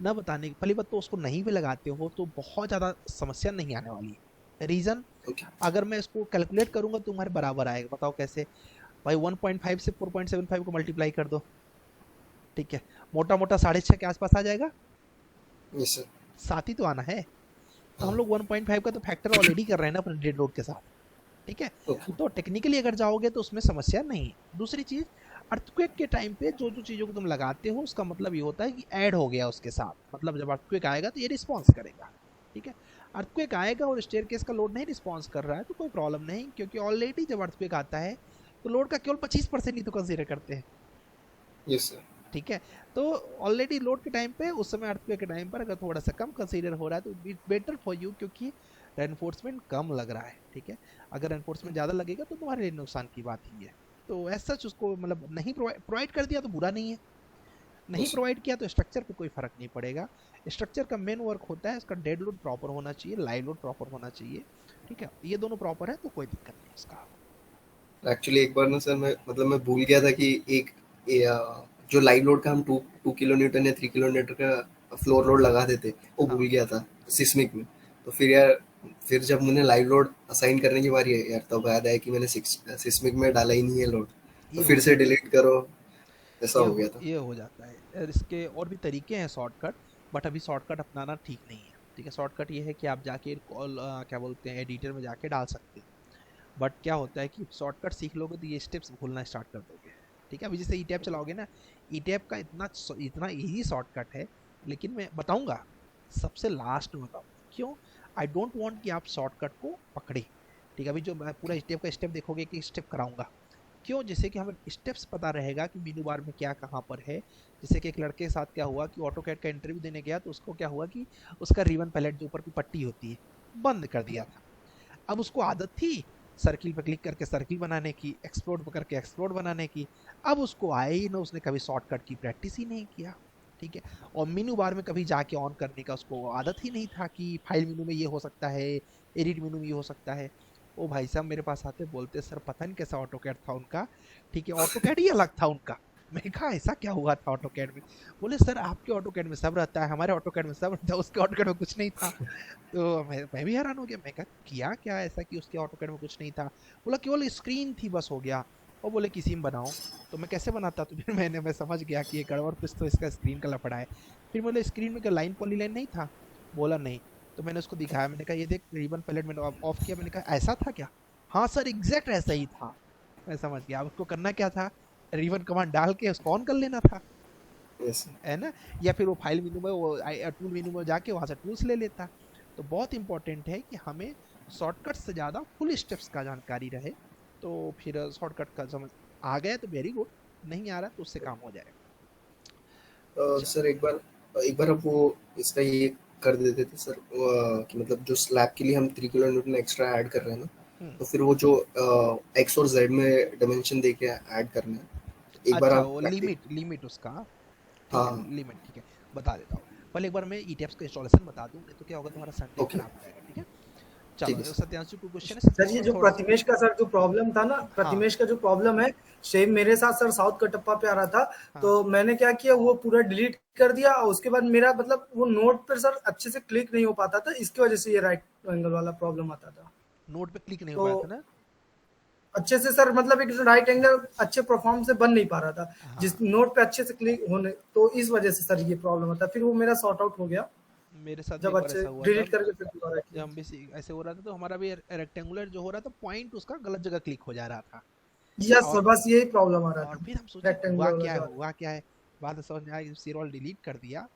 न बताने की पहली बात तो, उसको नहीं भी लगाते हो तो बहुत ज़्यादा समस्या नहीं आने वाली है। रीज़न, ओके अगर मैं इसको कैलकुलेट करूंगा तो तुम्हारे बराबर आएगा, बताओ कैसे? भाई 1.5 से 4.75 को मल्टीप्लाई कर दो, ठीक है, मोटा मोटा 6.5 के आसपास आ जाएगा। Yes sir. साथ ही तो आना है। तो हम हाँ लोग 1.5 का तो फैक्टर ऑलरेडी कर रहे हैं ना अपने डेड लोड के साथ, ठीक है। ओके। तो टेक्निकली अगर जाओगे तो उसमें समस्या नहीं है। दूसरी चीज, अर्थक्वेक के टाइम पे जो जो चीजों को तुम लगाते हो उसका मतलब ये होता है कि ऐड हो गया उसके साथ, मतलब जब अर्थक्वेक आएगा तो ये रिस्पॉन्स करेगा, ठीक है। अर्थक्वेक आएगा और स्टेयरकेस का लोड नहीं रिस्पॉन्स कर रहा है तो कोई प्रॉब्लम नहीं, क्योंकि ऑलरेडी जब अर्थक्वेक आता है तो लोड का केवल 25% ही तो कंसीडर करते हैं, यस सर। ठीक है। तो ऑलरेडी लोड के टाइम पे, उस समय अर्थक्वेक के टाइम पर अगर थोड़ा सा कम कंसीडर हो रहा है तो इट्स बेटर फॉर यू, क्योंकि रेनफोर्समेंट कम लग रहा है, ठीक है। अगर रेनफोर्समेंट ज़्यादा लगेगा तो तुम्हारे लिए नुकसान की बात ही है। तो ऐसा उसको मतलब नहीं प्रोवाइड कर दिया तो बुरा नहीं है, नहीं यस प्रोवाइड किया तो स्ट्रक्चर पे कोई फर्क नहीं पड़ेगा। स्ट्रक्चर का मेन वर्क होता है इसका डेड लोड प्रॉपर होना चाहिए, लाइव लोड प्रॉपर होना चाहिए, ठीक है। ये दोनों प्रॉपर है तो कोई दिक्कत नहीं उसका। एक्चुअली एक बार ना सर मैं भूल गया था कि एक जो लाइव लोड का हम 2 किलो न्यूटन या 3 किलो न्यूटन का फ्लोर लोड लगा देते, वो हाँ भूल गया था सिस्मिक में। तो फिर यार, फिर जब मैंने लाइव लोड असाइन करने की बारी है यार, तब याद आया कि मैंने सिस्मिक में डाला ही नहीं है लोड। तो ये फिर हो से जाता है, डिलीट करो, ऐसा हो गया था। ये हो जाता है। और इसके और भी तरीके हैं शॉर्टकट, बट अभी शॉर्टकट अपनाना ठीक नहीं है, ठीक है। शॉर्टकट ये है कि आप जाके कॉल क्या बोलते हैं, एडिटर में जाके डाल सकते हो। बट क्या होता है कि शॉर्टकट सीख लोगे तो ये स्टेप्स भूलना स्टार्ट कर दोगे, ठीक है। अभी जैसे ई टैप चलाओगे ना, ई टैप का इतना इतना ईजी शॉर्टकट है, लेकिन मैं बताऊंगा सबसे लास्ट में बताऊंगा क्यों। आई डोंट वांट कि आप शॉर्टकट को पकड़े, ठीक है। अभी जो मैं पूरा स्टेप का स्टेप देखोगे कि स्टेप कराऊंगा क्यों, जैसे कि हमें स्टेप्स पता रहेगा कि मेनू बार में क्या कहाँ पर है। जैसे कि एक लड़के के साथ क्या हुआ कि ऑटो कैड का इंटरव्यू देने गया तो उसको क्या हुआ कि उसका रिबन पैलेट जो ऊपर की पट्टी होती है बंद कर दिया था। अब उसको आदत थी सर्किल पर क्लिक करके सर्किल बनाने की, एक्सप्लोड पर करके एक्सप्लोड बनाने की। अब उसको आए ही ना, उसने कभी शॉर्टकट की प्रैक्टिस ही नहीं किया, ठीक है। और मेनू बार में कभी जाके ऑन करने का उसको आदत ही नहीं था कि फाइल मेनू में ये हो सकता है, एडिट मेनू में ये हो सकता है। ओ भाई साहब मेरे पास आते बोलते सर पता नहीं कैसा ऑटो कैड था उनका, ठीक है, ऑटो कैड ही अलग था उनका। मैंने कहा ऐसा क्या हुआ था ऑटो कैड में? बोले सर आपके ऑटो कैड में सब रहता है, हमारे ऑटो कैड में सब रहता है, उसके ऑटो कैड में कुछ नहीं था। तो मैं भी हैरान हो गया, मैं कहा किया क्या ऐसा कि उसके ऑटो कैड में कुछ नहीं था? बोला केवल स्क्रीन थी बस, हो गया। और बोले किसी में बनाओ, तो मैं कैसे बनाता? तो फिर मैं समझ गया कि ये गड़बड़ कुछ तो इसका स्क्रीन का लफड़ा है। फिर बोले स्क्रीन में क्या लाइन पॉली लाइन नहीं था? बोला नहीं। तो मैंने उसको दिखाया, मैंने कहा ये देख रिबन पैलेट मैंने ऑफ किया, मैंने कहा ऐसा था क्या? हाँ सर एग्जैक्ट ऐसा ही था। मैं समझ गया। अब उसको करना क्या था, रिबन कमांड डाल के उसको ऑन कर लेना था, यस है ना। या फिर वो फाइल मेनू में, वो टूल मेनू में जाके वहां से टूल्स ले लेता। तो बहुत इंपॉर्टेंट है कि हमें शॉर्टकट से ज़्यादा फुल स्टेप्स का जानकारी रहे, तो फिर शॉर्टकट का समझ आ गया तो वेरी गुड, नहीं आ रहा तो उससे काम हो जाएगा। सर एक बार आप वो इसका ये कर देते थे सर, कि मतलब जो स्लैब के लिए हम 3 किलो न्यूटन एक्स्ट्रा ऐड कर रहे हैं ना, हम्म, तो फिर वो जो एक्स और जेड में डायमेंशन दे के ऐड करना है, एक बार अच्छा आप वो प्रैक्टिस। लिमिट उसका, ठीक है, हाँ लिमिट ठीक है, बता देता हूँ। पहले एक बार मैं ई का इंस्टॉलेशन बता दूँ, नहीं तो क्या होगा तुम्हारा संडे ओके खराब हो जाएगा, ठीक है। ठीक है चलो सर। सत्यांशु को क्वेश्चन है, सर ये सत्यांशु जो थोड़ा सा। प्रतिमेश का सर जो प्रॉब्लम था ना, हाँ प्रतिमेश का जो प्रॉब्लम है सेम मेरे साथ सर साउथ कटप्पा पे आ रहा था। हाँ, तो मैंने क्या किया, वो पूरा डिलीट कर दिया और उसके बाद मेरा मतलब वो नोट पर सर अच्छे से क्लिक नहीं हो पाता था, इसकी वजह से ये राइट एंगल वाला प्रॉब्लम आता था। नोट पे क्लिक नहीं हो तो पाया था ना? अच्छे से सर मतलब एक राइट एंगल अच्छे परफॉर्म से बन नहीं पा रहा था, जिस हाँ, नोट पे अच्छे से क्लिक होने, तो इस वजह से सर ये प्रॉब्लम आता। फिर वो मेरा सॉर्ट आउट हो गया मेरे साथ भी जब एक बार अच्छे ऐसा हुआ था। डिलीट करके फिर दोबारा जब किया। हम भी ऐसे हो रहा था तो हमारा भी रेक्टेंगुलर जो हो रहा था पॉइंट उसका गलत जगह क्लिक हो जा रहा था। यस सर और बस यही प्रॉब्लम आ रहा और था, फिर हम सोचे रेक्टेंगुलर वाला जो आ रहा हुआ क्या है। बाद में समझ में आया कि सीरोल डिलीट कर दिया,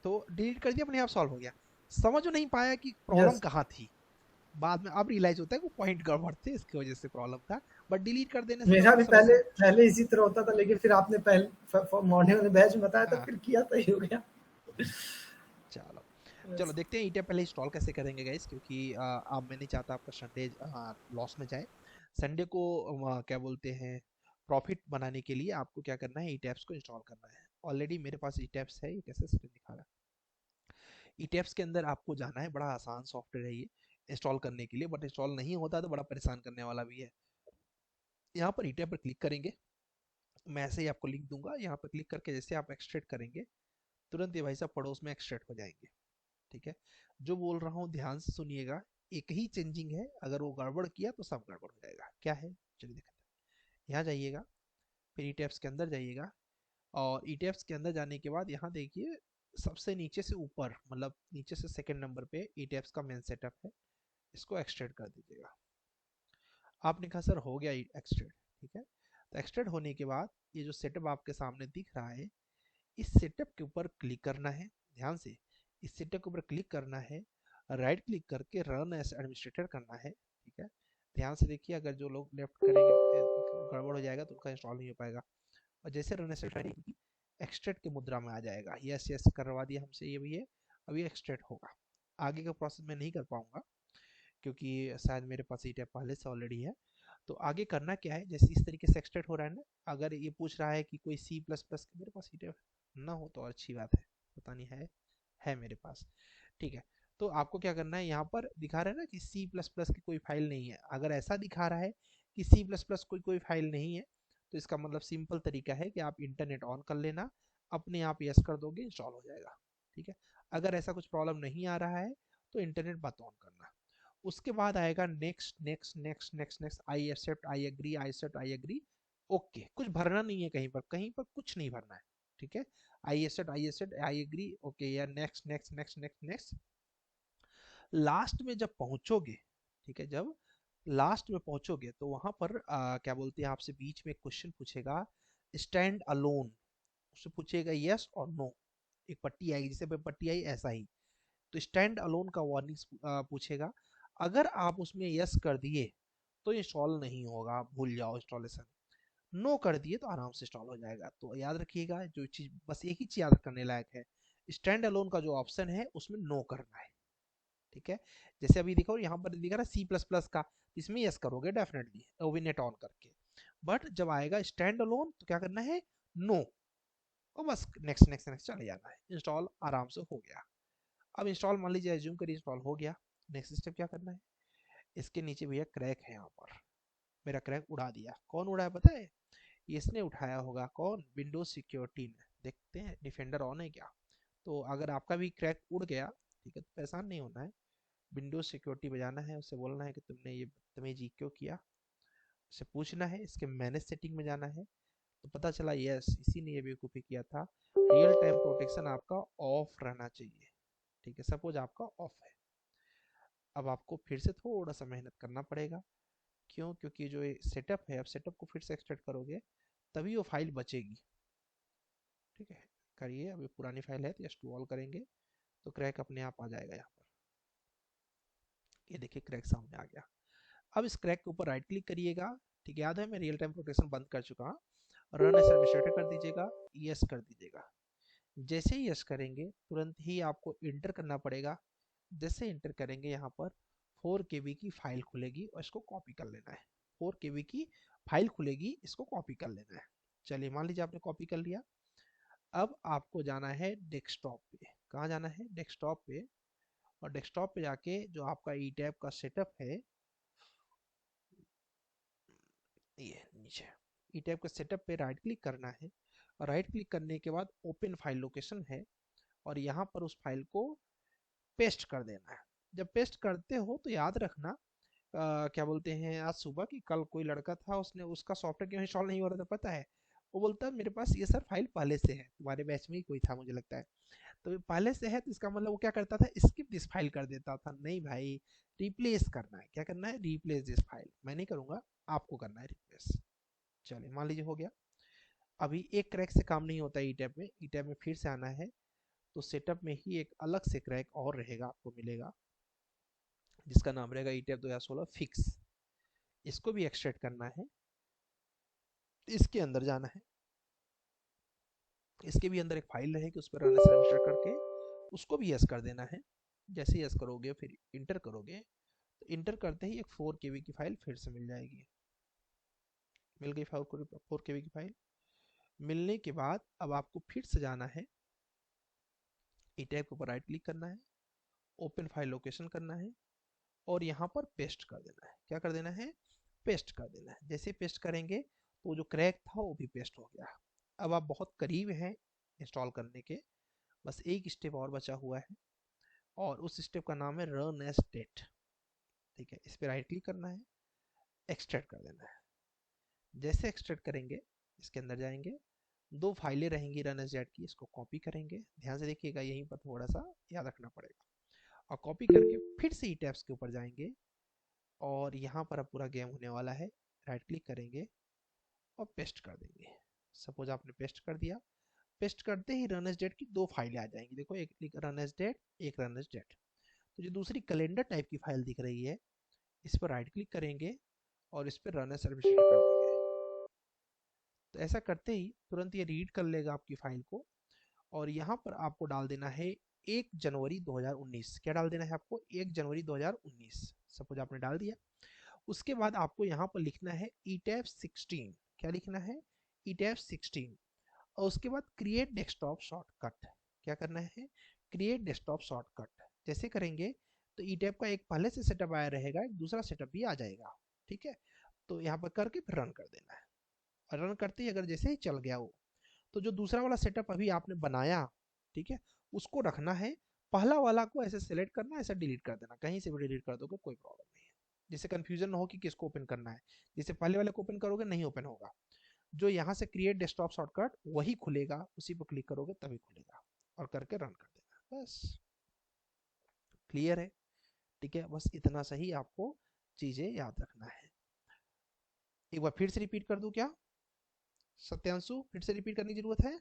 तो डिलीट कर दिया अपने आप सॉल्व हो गया। समझ नहीं पाया कि था। प्रॉब्लम यस कहाँ थी। बाद में अब रियलाइज होता है कि वो पॉइंट गड़बड़ थे, इसकी वजह से प्रॉब्लम था। बट डिलीट कर देने से मेरा ज्यादा भी समस्या। पहले इसी तरह होता था, लेकिन फिर आपने पहले मॉर्निंग में बैच में बताया तो हाँ फिर किया, सही हो गया। चलो, चलो देखते हैं ईटेप पहले इंस्टॉल कैसे करेंगे गाइस, क्योंकि अब मैं नहीं चाहता आपका संडे लॉस में जाए। संडे को क्या बोलते हैं, प्रॉफिट बनाने के लिए आपको क्या करना है, ईटेप्स को इंस्टॉल करना है। ऑलरेडी मेरे पास ईटेप्स है, ये कैसे स्क्रीन दिखा रहा है। ईटेप्स के अंदर आपको जाना है, बड़ा आसान सॉफ्टवेयर है ये इंस्टॉल करने के लिए, बट इंस्टॉल नहीं होता तो बड़ा परेशान करने वाला भी है। यहाँ पर ईटेप पर क्लिक करेंगे, मैं ऐसे ही आपको लिंक दूंगा, यहाँ पर क्लिक करके जैसे आप एक्सट्रेक्ट करेंगे तुरंत ये भाई साहब पड़ोस में एक्सट्रेक्ट हो जाएंगे। ठीक है, जो बोल रहा हूँ ध्यान से सुनिएगा, एक ही चेंजिंग है, अगर वो गड़बड़ किया तो सब गड़बड़ हो जाएगा। क्या है, चलिए देखते हैं। यहाँ जाइएगा, फिर ई टैब्स के अंदर जाइएगा, और ई टैब्स के अंदर जाने के बाद यहाँ देखिए सबसे नीचे से ऊपर, मतलब नीचे से सेकंड नंबर पे ई टैब्स का मेन सेटअप है, इसको एक्सट्रेक्ट कर दीजिएगा। आपने कहा सर हो गया एक्सट्रेक्ट, ठीक है। तो एक्सट्रेक्ट होने के बाद ये जो सेटअप आपके सामने दिख रहा है, इस सेटअप के ऊपर क्लिक करना है। ध्यान से इस सेटअप के ऊपर क्लिक करना है, राइट क्लिक करके रन एज एडमिनिस्ट्रेटर करना है। ठीक है, ध्यान से देखिए, अगर जो लोग लेफ्ट करेंगे गड़बड़ हो जाएगा तो उनका इंस्टॉल नहीं हो पाएगा। और जैसे रन एज एडमिनिस्ट्रेटर एक्सट्रेक्ट के मुद्रा में आ जाएगा। यस यस करवा दिया हमसे, ये भी है, अभी एक्सट्रेक्ट होगा। आगे का प्रोसेस मैं नहीं कर पाऊंगा क्योंकि शायद मेरे पास ई टैप पहले से ऑलरेडी है। तो आगे करना क्या है, जैसे इस तरीके से एक्सट्रेक्ट हो रहा है ना, अगर ये पूछ रहा है कि कोई सी प्लस प्लस मेरे पास ई टैप ना हो तो अच्छी बात है, पता नहीं है मेरे पास। ठीक है, तो आपको क्या करना है, यहाँ पर दिखा रहा है ना कि सी प्लस प्लस की कोई फाइल नहीं है। अगर ऐसा दिखा रहा है कि सी प्लस प्लस कोई फाइल नहीं है, तो इसका मतलब सिंपल तरीका है कि आप इंटरनेट ऑन कर लेना, अपने आप यस कर दोगे, इंस्टॉल हो जाएगा। ठीक है, अगर ऐसा कुछ प्रॉब्लम नहीं आ रहा है तो इंटरनेट मत ऑन करना। उसके बाद आएगा next next next next next, I accept, I agree, I accept, I agree. Okay, कुछ भरना नहीं है, कहीं पर कुछ नहीं भरना है। ठीक है, I accept, I accept, I agree, okay, या next next next next next. Last में जब पहुंचोगे, ठीक है, जब लास्ट में पहुंचोगे तो वहां पर क्या बोलते हैं, आपसे बीच में क्वेश्चन पूछेगा, स्टैंड अलोन, उससे पूछेगा यस और नो, एक पट्टी आएगी, जैसे पट्टी आई ऐसा ही। तो स्टैंड अलोन का वार्निंग पूछेगा, अगर आप उसमें यस कर दिए तो इंस्टॉल नहीं होगा, भूल जाओ इंस्टॉलेशन। नो कर दिए तो आराम से इंस्टॉल हो जाएगा। तो याद रखिएगा, जो चीज बस एक ही चीज याद करने लायक है, स्टैंड अलोन का जो ऑप्शन है उसमें नो करना है। ठीक है, जैसे अभी देखो यहाँ पर दिखा रहा है सी प्लस प्लस का, इसमें यस करोगे डेफिनेटली ओविनेट ऑन करके। बट जब आएगा स्टैंड अलोन तो क्या करना है, नो, और बस नेक्स्ट नेक्स्ट नेक्स्ट चले जाना है, इंस्टॉल आराम से हो गया। अब इंस्टॉल मान लीजिए एज्यूम करिए इंस्टॉल हो गया, नेक्स्ट स्टेप क्या करना है, इसके नीचे भैया क्रैक है, यहाँ पर मेरा क्रैक उड़ा दिया। कौन उड़ाया पता है, इसने उठाया होगा, कौन, विंडोज सिक्योरिटी ने। देखते हैं डिफेंडर ऑन है क्या। तो अगर आपका भी क्रैक उड़ गया, ठीक है, तो परेशान नहीं होना है, विंडोज सिक्योरिटी बजाना है, उससे बोलना है कि तुमने ये बदतमीजी क्यों किया, उससे पूछना है, इसके मैनेज सेटिंग में जाना है। तो पता चला यस इसी ने ये बेवकूफ़ी किया था, रियल टाइम प्रोटेक्शन आपका ऑफ रहना चाहिए। ठीक है, सपोज आपका ऑफ है, अब आपको फिर से थोड़ा सा मेहनत करना पड़ेगा। क्यों, क्योंकि जो ये सेटअप है, अब सेटअप को फिर से एक्सट्रैक्ट करोगे तभी वो फाइल बचेगी। ठीक है, करिए, अभी पुरानी फाइल है तो जस्ट ऑल करेंगे तो क्रैक अपने आप आ जाएगा। यहाँ पर ये देखिए क्रैक सामने आ गया। अब इस क्रैक के ऊपर राइट क्लिक करिएगा। ठीक है, याद है मैं रियल टाइम प्रोटेक्शन बंद कर चुका हूँ, रन एज एडमिनिस्ट्रेटर कर दीजिएगा, यस कर दीजिएगा। जैसे ही यस करेंगे तुरंत ही आपको इंटर करना पड़ेगा। जैसे इंटर करेंगे यहाँ पर 4 KB की फाइल खुलेगी और इसको कॉपी कर लेना है। 4 KB की फाइल खुलेगी, इसको कॉपी कर लेना है। चलिए मान लीजिए आपने कॉपी कर लिया। अब आपको जाना है डेस्कटॉप पे। कहाँ जाना है, डेस्कटॉप पे। और डेस्कटॉप पे जाके जो आपका ई टैब का सेटअप है, ये नीचे ई टैब का सेटअप पे राइट क्लिक करना है, और राइट क्लिक करने के बाद ओपन फाइल लोकेशन है, और यहाँ पर उस फाइल को पेस्ट कर देना है। जब पेस्ट करते हो तो याद रखना, क्या बोलते हैं, आज सुबह की कल कोई लड़का था, उसने उसका सॉफ्टवेयर क्यों इंस्टॉल नहीं हो रहा था पता है, वो बोलता है मेरे पास ये सर फाइल पहले से है, तुम्हारे बैच में ही कोई था मुझे लगता है, तो पहले से है, तो इसका मतलब वो क्या करता था, स्किप दिस फाइल कर देता था। नहीं भाई, रिप्लेस करना है। क्या करना है, रिप्लेस दिस फाइल। मैं नहीं करूंगा, आपको करना है रिप्लेस। चलिए मान लीजिए हो गया। अभी एक क्रैक से काम नहीं होता ई टैब में, ई टैब में फिर से आना है, तो सेटअप में ही एक अलग से क्रैक और रहेगा, आपको मिलेगा, जिसका नाम रहेगा ई टैब 2016 फिक्स। इसको भी एक्सट्रैक्ट करना है, इसके अंदर जाना है, इसके भी अंदर एक फाइल रहेगी, उस पर रन करके उसको भी यस कर देना है। जैसे ही यस करोगे फिर इंटर करोगे, तो इंटर करते ही एक 4 KB की फाइल फिर से मिल जाएगी। मिल गई 4 KB की फाइल। मिलने के बाद अब आपको फिर से जाना है, ई टैब के ऊपर राइट क्लिक करना है, ओपन फाइल लोकेशन करना है और यहाँ पर पेस्ट कर देना है। क्या कर देना है? पेस्ट कर देना है। जैसे पेस्ट करेंगे तो जो क्रैक था वो भी पेस्ट हो गया। अब आप बहुत करीब हैं इंस्टॉल करने के, बस एक स्टेप और बचा हुआ है और उस स्टेप का नाम है रन एज डेट। ठीक है, इस पर राइट क्लिक करना है, एक्सट्रैक्ट कर देना है। जैसे एक्सट्रैक्ट करेंगे इसके अंदर जाएंगे, दो फाइलें रहेंगी रन एज डेट की, इसको कॉपी करेंगे। ध्यान से देखिएगा, यहीं पर थोड़ा सा याद रखना पड़ेगा। और कॉपी करके फिर से ई टैब्स के ऊपर जाएंगे और यहाँ पर अब पूरा गेम होने वाला है। राइट क्लिक करेंगे और पेस्ट कर देंगे। सपोज आपने पेस्ट कर दिया, पेस्ट करते ही रन एज डेट की दो फाइलें आ जाएंगी। देखो, एक रन एज डेट, एक रन एज डेट। तो जो दूसरी कैलेंडर टाइप की फाइल दिख रही है, इस पर राइट क्लिक करेंगे और इस पर रन एज सर्विस कर देंगे। तो ऐसा करते ही तुरंत ये रीड कर लेगा आपकी फाइल को और यहाँ पर आपको डाल देना है 1 जनवरी 2019। क्या डाल देना है आपको? 1 जनवरी 2019। सपोज आपने डाल दिया। उसके बाद आपको यहाँ पर लिखना है ईटैब 16। क्या लिखना है? ईटैब 16। और उसके बाद क्रिएट डेस्कटॉप शॉर्टकट। क्या करना है? Create desktop shortcut. जैसे करेंगे तो ईटैब का एक पहले से सेटअप आया रहेगा, एक दूसरा सेटअप भी आ जाएगा। ठीक है, तो यहाँ पर करके फिर रन कर देना है। और रन करते ही अगर जैसे ही चल गया वो, तो जो दूसरा वाला सेटअप अभी आपने बनाया, ठीक है, उसको रखना है। पहला वाला को ऐसे सेलेक्ट करना है, ऐसे डिलीट कर देना। कहीं से भी डिलीट कर दोगे कोई प्रॉब्लम नहीं है, जिससे कंफ्यूजन ना हो कि किसको ओपन करना है। जैसे पहले वाले को ओपन करोगे नहीं ओपन होगा, जो यहाँ से क्रिएट डेस्कटॉप शॉर्टकट वही खुलेगा, उसी पर क्लिक करोगे तभी खुलेगा। और करके रन कर देना, बस। क्लियर है? ठीक है, बस इतना सही आपको चीजें याद रखना है। एक बार फिर से रिपीट कर दूं क्या सत्यांशु? फिर से रिपीट करने की जरूरत है?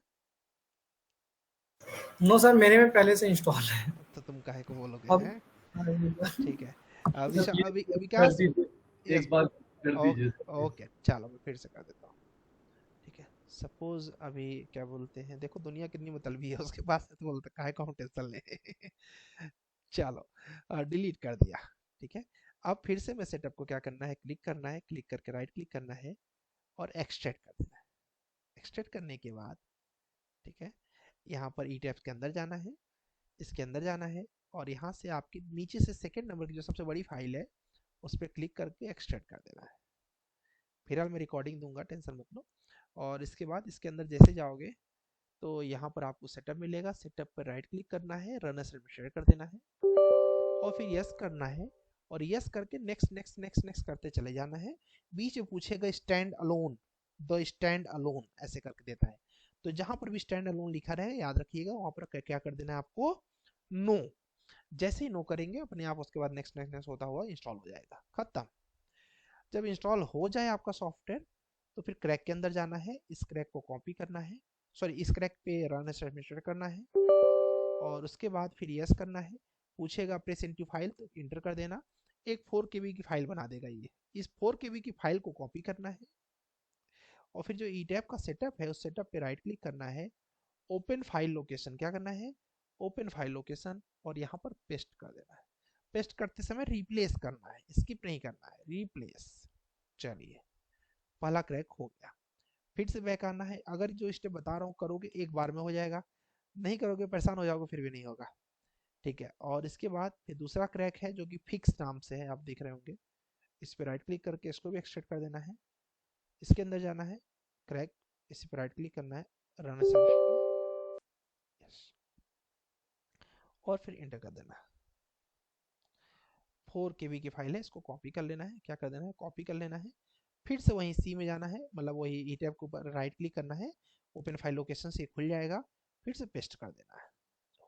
नो सर, मेरे में पहले से इंस्टॉल है। तो तुम काहे को बोलोगे अब हैं? ठीक है, कर विकास, दीजिए, यस, एक बार कर दीजिए ओके ओके, चलो मैं फिर से कर देता हूँ। ठीक है, सपोज अभी क्या बोलते हैं, देखो दुनिया कितनी मतलबी है, उसके पास तो बोलते काहे को हम टेंशन ले। चलो, डिलीट कर दिया। ठीक है, अब फिर से मैं सेटअप को क्या करना है, क्लिक करना है, क्लिक करके राइट क्लिक करना है और एक्सट्रैक्ट कर देना है। एक्सट्रैक्ट करने के बाद, ठीक है, यहाँ पर ई टैब्स के अंदर जाना है, इसके अंदर जाना है और यहाँ से आपकी नीचे से सेकेंड नंबर की जो सबसे बड़ी फाइल है उस पर क्लिक करके एक्सट्रैक्ट कर देना है। फिलहाल मैं रिकॉर्डिंग दूंगा, टेंशन मत लो। और इसके बाद इसके अंदर जैसे जाओगे तो यहाँ पर आपको सेटअप मिलेगा, सेटअप पर राइट क्लिक करना है, रन एज एडमिनिस्ट्रेटर कर देना है और फिर यस करना है। और यस करके नेक्स्ट नेक्स्ट नेक्स्ट नेक्स्ट करते चले जाना है। बीच में पूछेगा stand alone, the stand alone ऐसे करके देता है। तो जहां पर भी स्टैंड अलोन लिखा रहे याद रखिएगा, वहां पर क्या कर देना है आपको? नो। जैसे ही नो करेंगे अपने आप उसके बाद नेक्स्ट नेक्स्ट नेक्स्ट होता हुआ इंस्टॉल हो जाएगा, खत्म। जब इंस्टॉल हो जाए आपका सॉफ्टवेयर तो फिर क्रैक के अंदर जाना है, इस क्रैक को कॉपी करना है, सॉरी इस क्रैक पे रन एज एडमिनिस्ट्रेटर करना है और उसके बाद फिर यस करना है। पूछेगा प्रेस इनटू फाइल, तो इंटर कर देना। एक 4 KB की फाइल बना देगा ये। इस 4 KB की फाइल को कॉपी करना है और फिर जो ई टैब का सेटअप है उस सेटअप पे राइट क्लिक करना है, ओपन फाइल लोकेशन। क्या करना है? ओपन फाइल लोकेशन और यहाँ पर पेस्ट कर देना है। पेस्ट करते समय रिप्लेस करना है, स्किप नहीं करना है, रिप्लेस। चलिए, पहला क्रैक हो गया। फिर से बैक आना है। अगर जो स्टेप बता रहा हूँ करोगे एक बार में हो जाएगा, नहीं करोगे परेशान हो जाओगे फिर भी नहीं होगा। ठीक है, और इसके बाद फिर दूसरा क्रैक है जो कि फिक्स नाम से है, आप देख रहे होंगे। इस पर राइट क्लिक करके इसको भी एक्सट्रैक्ट कर देना है, इसके अंदर जाना है, क्रैक, इस पर राइट क्लिक करना है, रन यस और फिर इंटर कर देना। 4 KB की फाइल है, इसको कॉपी कर लेना है। क्या कर देना है? कॉपी कर लेना है। फिर से वहीं सी में जाना है, मतलब वही ई टैब के ऊपर राइट क्लिक करना है, ओपन फाइल लोकेशन से खुल जाएगा, फिर से पेस्ट कर देना है।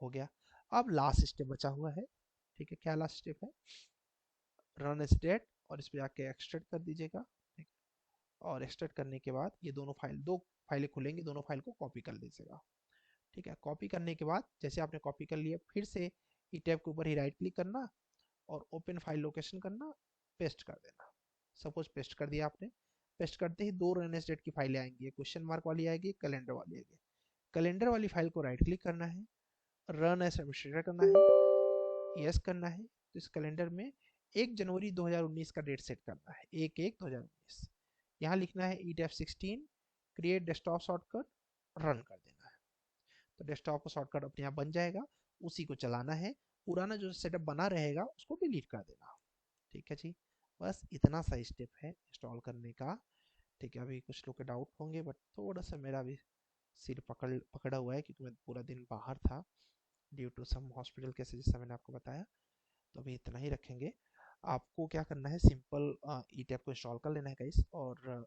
हो गया। अब लास्ट स्टेप बचा हुआ है। ठीक है, क्या लास्ट स्टेप है? रन स्टेट और इस पर जाके एक्सट्रैक्ट कर दीजिएगा। ठीक है, और एक्सट्रैक्ट करने के बाद ये दोनों फाइलें खुलेंगी, दोनों फाइल को कॉपी कर लीजिएगा। ठीक है, कॉपी करने के बाद जैसे आपने कॉपी कर लिया, फिर से ई टैब के ऊपर ही राइट क्लिक करना और ओपन फाइल लोकेशन करना, पेस्ट कर देना। सपोज पेस्ट कर दिया आपने, पेस्ट करते ही दो रन डेट की फाइलें आएंगी, क्वेश्चन मार्क वाली आएगी, कैलेंडर वाली आएगी। कैलेंडर वाली फाइल को राइट क्लिक करना है, रन एज एडमिनिस्ट्रेटर करना है यस करना है, तो इस कैलेंडर में 1 जनवरी 2019 का डेट सेट करना है, 1/1/2019। यहाँ लिखना है ईट F16 create desktop shortcut, run कर देना है। तो डेस्कटॉप का शॉर्टकट अपने आप बन जाएगा, उसी को चलाना है। पुराना जो सेटअप बना रहेगा उसको डिलीट कर देना। ठीक है जी, बस इतना सा स्टेप है इंस्टॉल करने का। ठीक है, अभी कुछ लोग के डाउट होंगे, बट थोड़ा सा मेरा भी सिर पकड़ा हुआ है क्योंकि मैं पूरा दिन बाहर था due to some hospital cases, जैसा मैंने आपको बताया। तो अभी इतना ही रखेंगे। आपको क्या करना है, सिंपल ई टैप को इंस्टॉल कर लेना है गाइस, और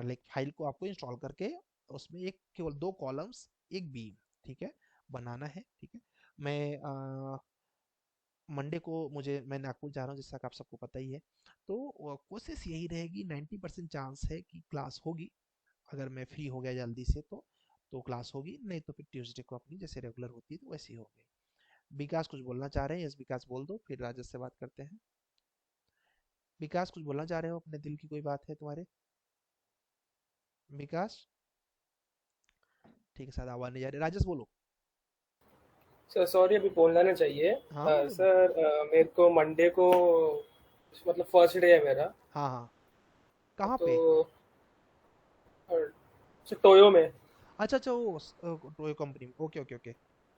लाइक फाइल को आपको इंस्टॉल करके उसमें एक केवल 2 कॉलम्स, एक बीम, ठीक है, बनाना है। ठीक है, मैं मंडे को मैं नागपुर जा रहा हूँ, जैसा कि आप सबको पता ही है। तो कोशिश यही रहेगी, 90% चांस है कि क्लास होगी। अगर मैं फ्री हो गया जल्दी से तो क्लास होगी, नहीं तो फिर ट्यूसडे को अपनी जैसे रेगुलर होती है तो वैसी होगी। विकास कुछ बोलना चाह रहे हैं? यस विकास बोल दो, फिर राजेश से बात करते हैं। विकास कुछ बोलना चाह रहे हो? अपने दिल की कोई बात है तुम्हारे? विकास ठीक है, शायद आवाज नहीं जा रही। राजेश बोलो। सर सॉरी, अभी बोलना नहीं चाहिए। हाँ बोलो बोलो। सर मेरे को मंडे को, मतलब फर्स्ट डे है मेरा। हाँ हाँ, कहाँ पे? तो सर टोयो में। अच्छा अच्छा, वो टोयो कंपनी में, okay okay okay.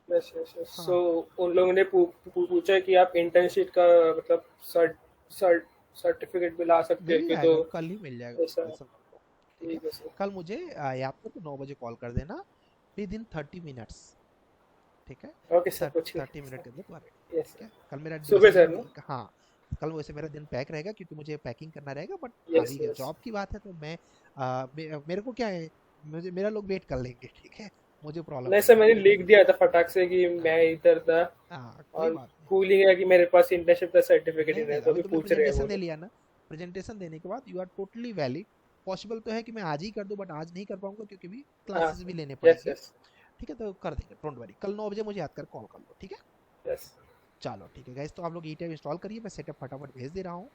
Yes yes yes. So हाँ, उन लोगों ने पूछा कि आप इंटर्नशिप का मतलब सर्ट सर्ट सर्टिफिकेट भी ला सकते मिल हो कि, तो जाएगा, कल ही मिल जाएगा, ऐसा। टेंशन मत लो। ठीक है, ठीक है सर। कल मुझे याद करके 9 बजे कॉल कर देना, विद इन 30 मिनट्स। ठीक है, ओके सर, कुछ 30 मिनट के अंदर तुम्हारा रेडी। नहीं। यस ठीक सर। है, कल मेरा सुबह वैसे सर दिन, ना। हाँ, कल वैसे मेरा दिन पैक रहेगा क्योंकि मुझे पैकिंग करना रहेगा, बट यस अभी यस। जॉब की बात है तो मैं मेरे को क्या है, मुझे मेरा लोग वेट कर लेंगे। ठीक है, मुझे प्रॉब्लम नहीं नहीं सर, है। मैंने लिख दिया था फटाक से कि हाँ मैं इधर था। हाँ, कोई और बात नहीं। भूल ही गया कि मेरे पास इंटर्नशिप का सर्टिफिकेट ही नहीं नहीं है, नहीं, तो अभी अभी तुमने पूछ रहे हैं प्रेजेंटेशन वो दे लोग। लिया ना, प्रेजेंटेशन देने के बाद you are totally valid. Possible तो है कि मैं आज ही कर दूं, बट आज नहीं कर पाऊंगा क्योंकि भी हाँ क्लासेस भी लेने सर। यस पड़ेंगे। यस। ठीक है, तो कर देंगे, डोंट वरी। कल 9 बजे मुझे याद कर कॉल कर लो। ठीक है, यस। चलो ठीक है गाइस, तो आप लोग ई टैब इंस्टॉल करिए, मैं सेटअप फटाफट भेज दे रहा हूँ।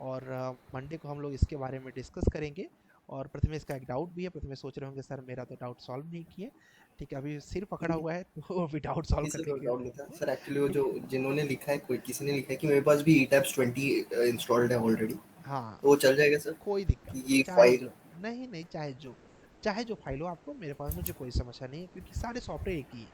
और मंडे को हम लोग इसके बारे में डिस्कस करेंगे। और प्रथमेश का एक डाउट भी है, प्रथमेश सोच रहे होंगे सर मेरा तो डाउट सॉल्व नहीं किए। ठीक है, अभी सिर पकड़ा हुआ है तो अभी डाउट सॉल्व नहीं सर, करने कोई की डाउट नहीं था है। सर। एक्चुअली वो ठीक जो है, जिन्होंने लिखा है, कोई किसी ने लिखा है कि मेरे पास भी ईटैप्स 20 इंस्टॉल्ड है ऑलरेडी, हाँ, तो वो चल जाएगा सर? कोई दिक्कत कि नहीं, ये चाहे फाइल। जो, नहीं नहीं, चाहे जो फाइल हो आपको मेरे पास, मुझे कोई समस्या नहीं है क्योंकि सारे सॉफ्टवेयर एक ही है।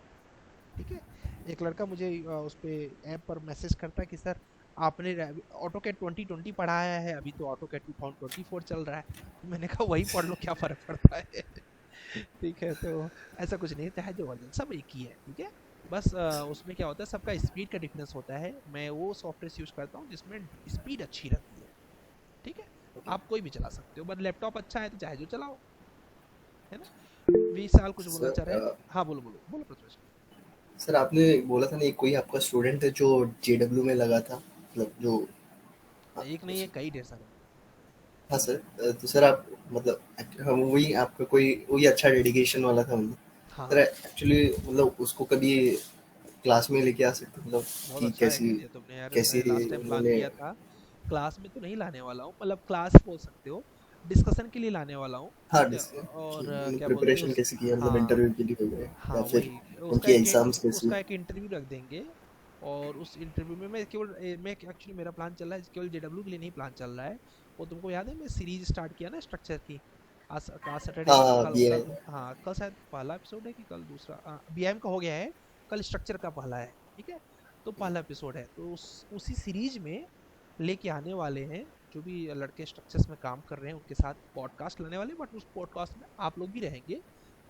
ठीक है, एक लड़का मुझे उस पे ऐप पर मैसेज करता है कि सर आपने ऑटो कैड 2020 पढ़ाया है, अभी तो ऑटो कैड 2024 चल रहा है। तो मैंने कहा वही पढ़ लो, क्या फर्क पड़ता है। ठीक है, तो ऐसा कुछ नहीं है, चाहे जो वर्जन सब एक ही है। ठीक है, बस उसमें क्या होता है, सबका स्पीड का डिफरेंस होता है। मैं वो सॉफ्टवेयर यूज करता हूँ जिसमें स्पीड अच्छी रहती है। ठीक है, ओके आप कोई भी चला सकते हो, बट लैपटॉप अच्छा है तो चाहे जो चलाओ, है ना। 20 साल कुछ बोलना चाह रहे हैं? सर। हाँ बोलो बोलो बोलो प्रथमेश। सर आपने बोला था ना, एक कोई आपका स्टूडेंट है जो जेडब्ल्यू में लगा था, मतलब जो। हाँ एक नहीं है, कई ढेर सारे। हाँ सर। तो सर आप मतलब हम वही आपका कोई वही अच्छा डेडिकेशन वाला था मतलब। हाँ, सर एक्चुअली मतलब उसको कभी क्लास में लेके आ सकते मतलब बहुत कि अच्छा कैसी आइडिया तुमने यार, कैसी लास्ट टाइम प्लान उन्होंने। किया था। क्लास में तो नहीं लाने वाला हूँ, मतलब क्लास बोल सकते हो, डिस्कशन के लिए लाने वाला हूँ। हाँ ठीक है, कि और उन्होंने क्या बोलते हैं प्रिपरेशन उस, कैसी की है, मतलब हाँ इंटरव्यू के लिए हो गए हाँ या फिर वही, उनकी एग्जाम्स कैसी। उसका एक इंटरव्यू रख देंगे। और उस इंटरव्यू में मैं एक्चुअली मेरा प्लान चल रहा है, केवल जेडब्ल्यू के लिए नहीं प्लान चल रहा है। वो तुमको याद है मैं सीरीज स्टार्ट किया ना स्ट्रक्चर की, आज सैटरडे है, हाँ कल ये कल हाँ कल शायद पहला एपिसोड है कि कल दूसरा, बीएम का हो गया है, कल स्ट्रक्चर का पहला है। ठीक है, तो पहला एपिसोड है, तो उसी सीरीज में लेके आने वाले हैं जो भी लड़के स्ट्रक्चर्स में काम कर रहे हैं, उनके साथ पॉडकास्ट लाने वाले, बट उस पॉडकास्ट में आप लोग भी रहेंगे,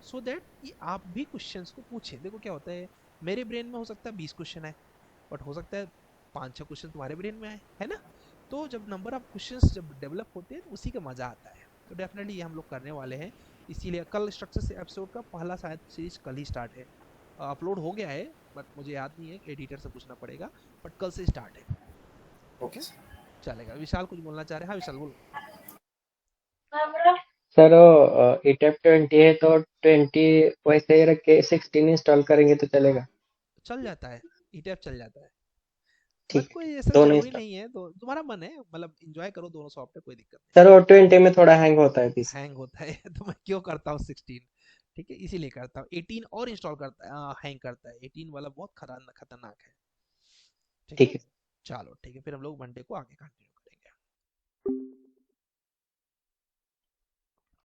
सो दैट कि आप भी क्वेश्चंस को पूछें। देखो क्या होता है, मेरे ब्रेन में हो सकता है 20 क्वेश्चन है, बट हो सकता है 5-6 क्वेश्चन तुम्हारे ब्रेन में आए, है ना। तो जब नंबर ऑफ क्वेश्चंस जब डेवलप होते हैं तो उसी का मजा आता है। तो डेफिनेटली ये हम लोग करने वाले हैं। इसीलिए कल स्ट्रक्चर से एपिसोड का पहला शायद सीरीज कल ही स्टार्ट है, अपलोड हो गया है बट मुझे याद नहीं है, एडिटर से पूछना पड़ेगा, बट कल से स्टार्ट है। ठीक ओके है, चलेगा। विशाल कुछ बोलना चाह रहे हैं? हाँ विशाल बोलो। सर ईटेप 20 है तो 20 वैसे ही रख के 16 इंस्टॉल करेंगे तो चलेगा? चल जाता है, ई टैप चल जाता है, बट ठीक है, कोई ठीक है, ऐसा दोनों जरूरी इंस्टॉल। नहीं है, तो तुम्हारा मन है, मतलब इंजॉय करो दोनों सॉफ्टवेयर, कोई दिक्कत नहीं। सर वो 20 में थोड़ा हैंग होता है पीसी। हैंग होता है तो मैं क्यों करता हूँ 16। ठीक है, इसीलिए करता हूँ। 18 और इंस्टॉल करता है, हैंग करता है, 18 वाला बहुत खतरनाक है। ठीक ठीक है, है। चलो ठीक है, फिर हम लोग मंडे को आगे कंटिन्यू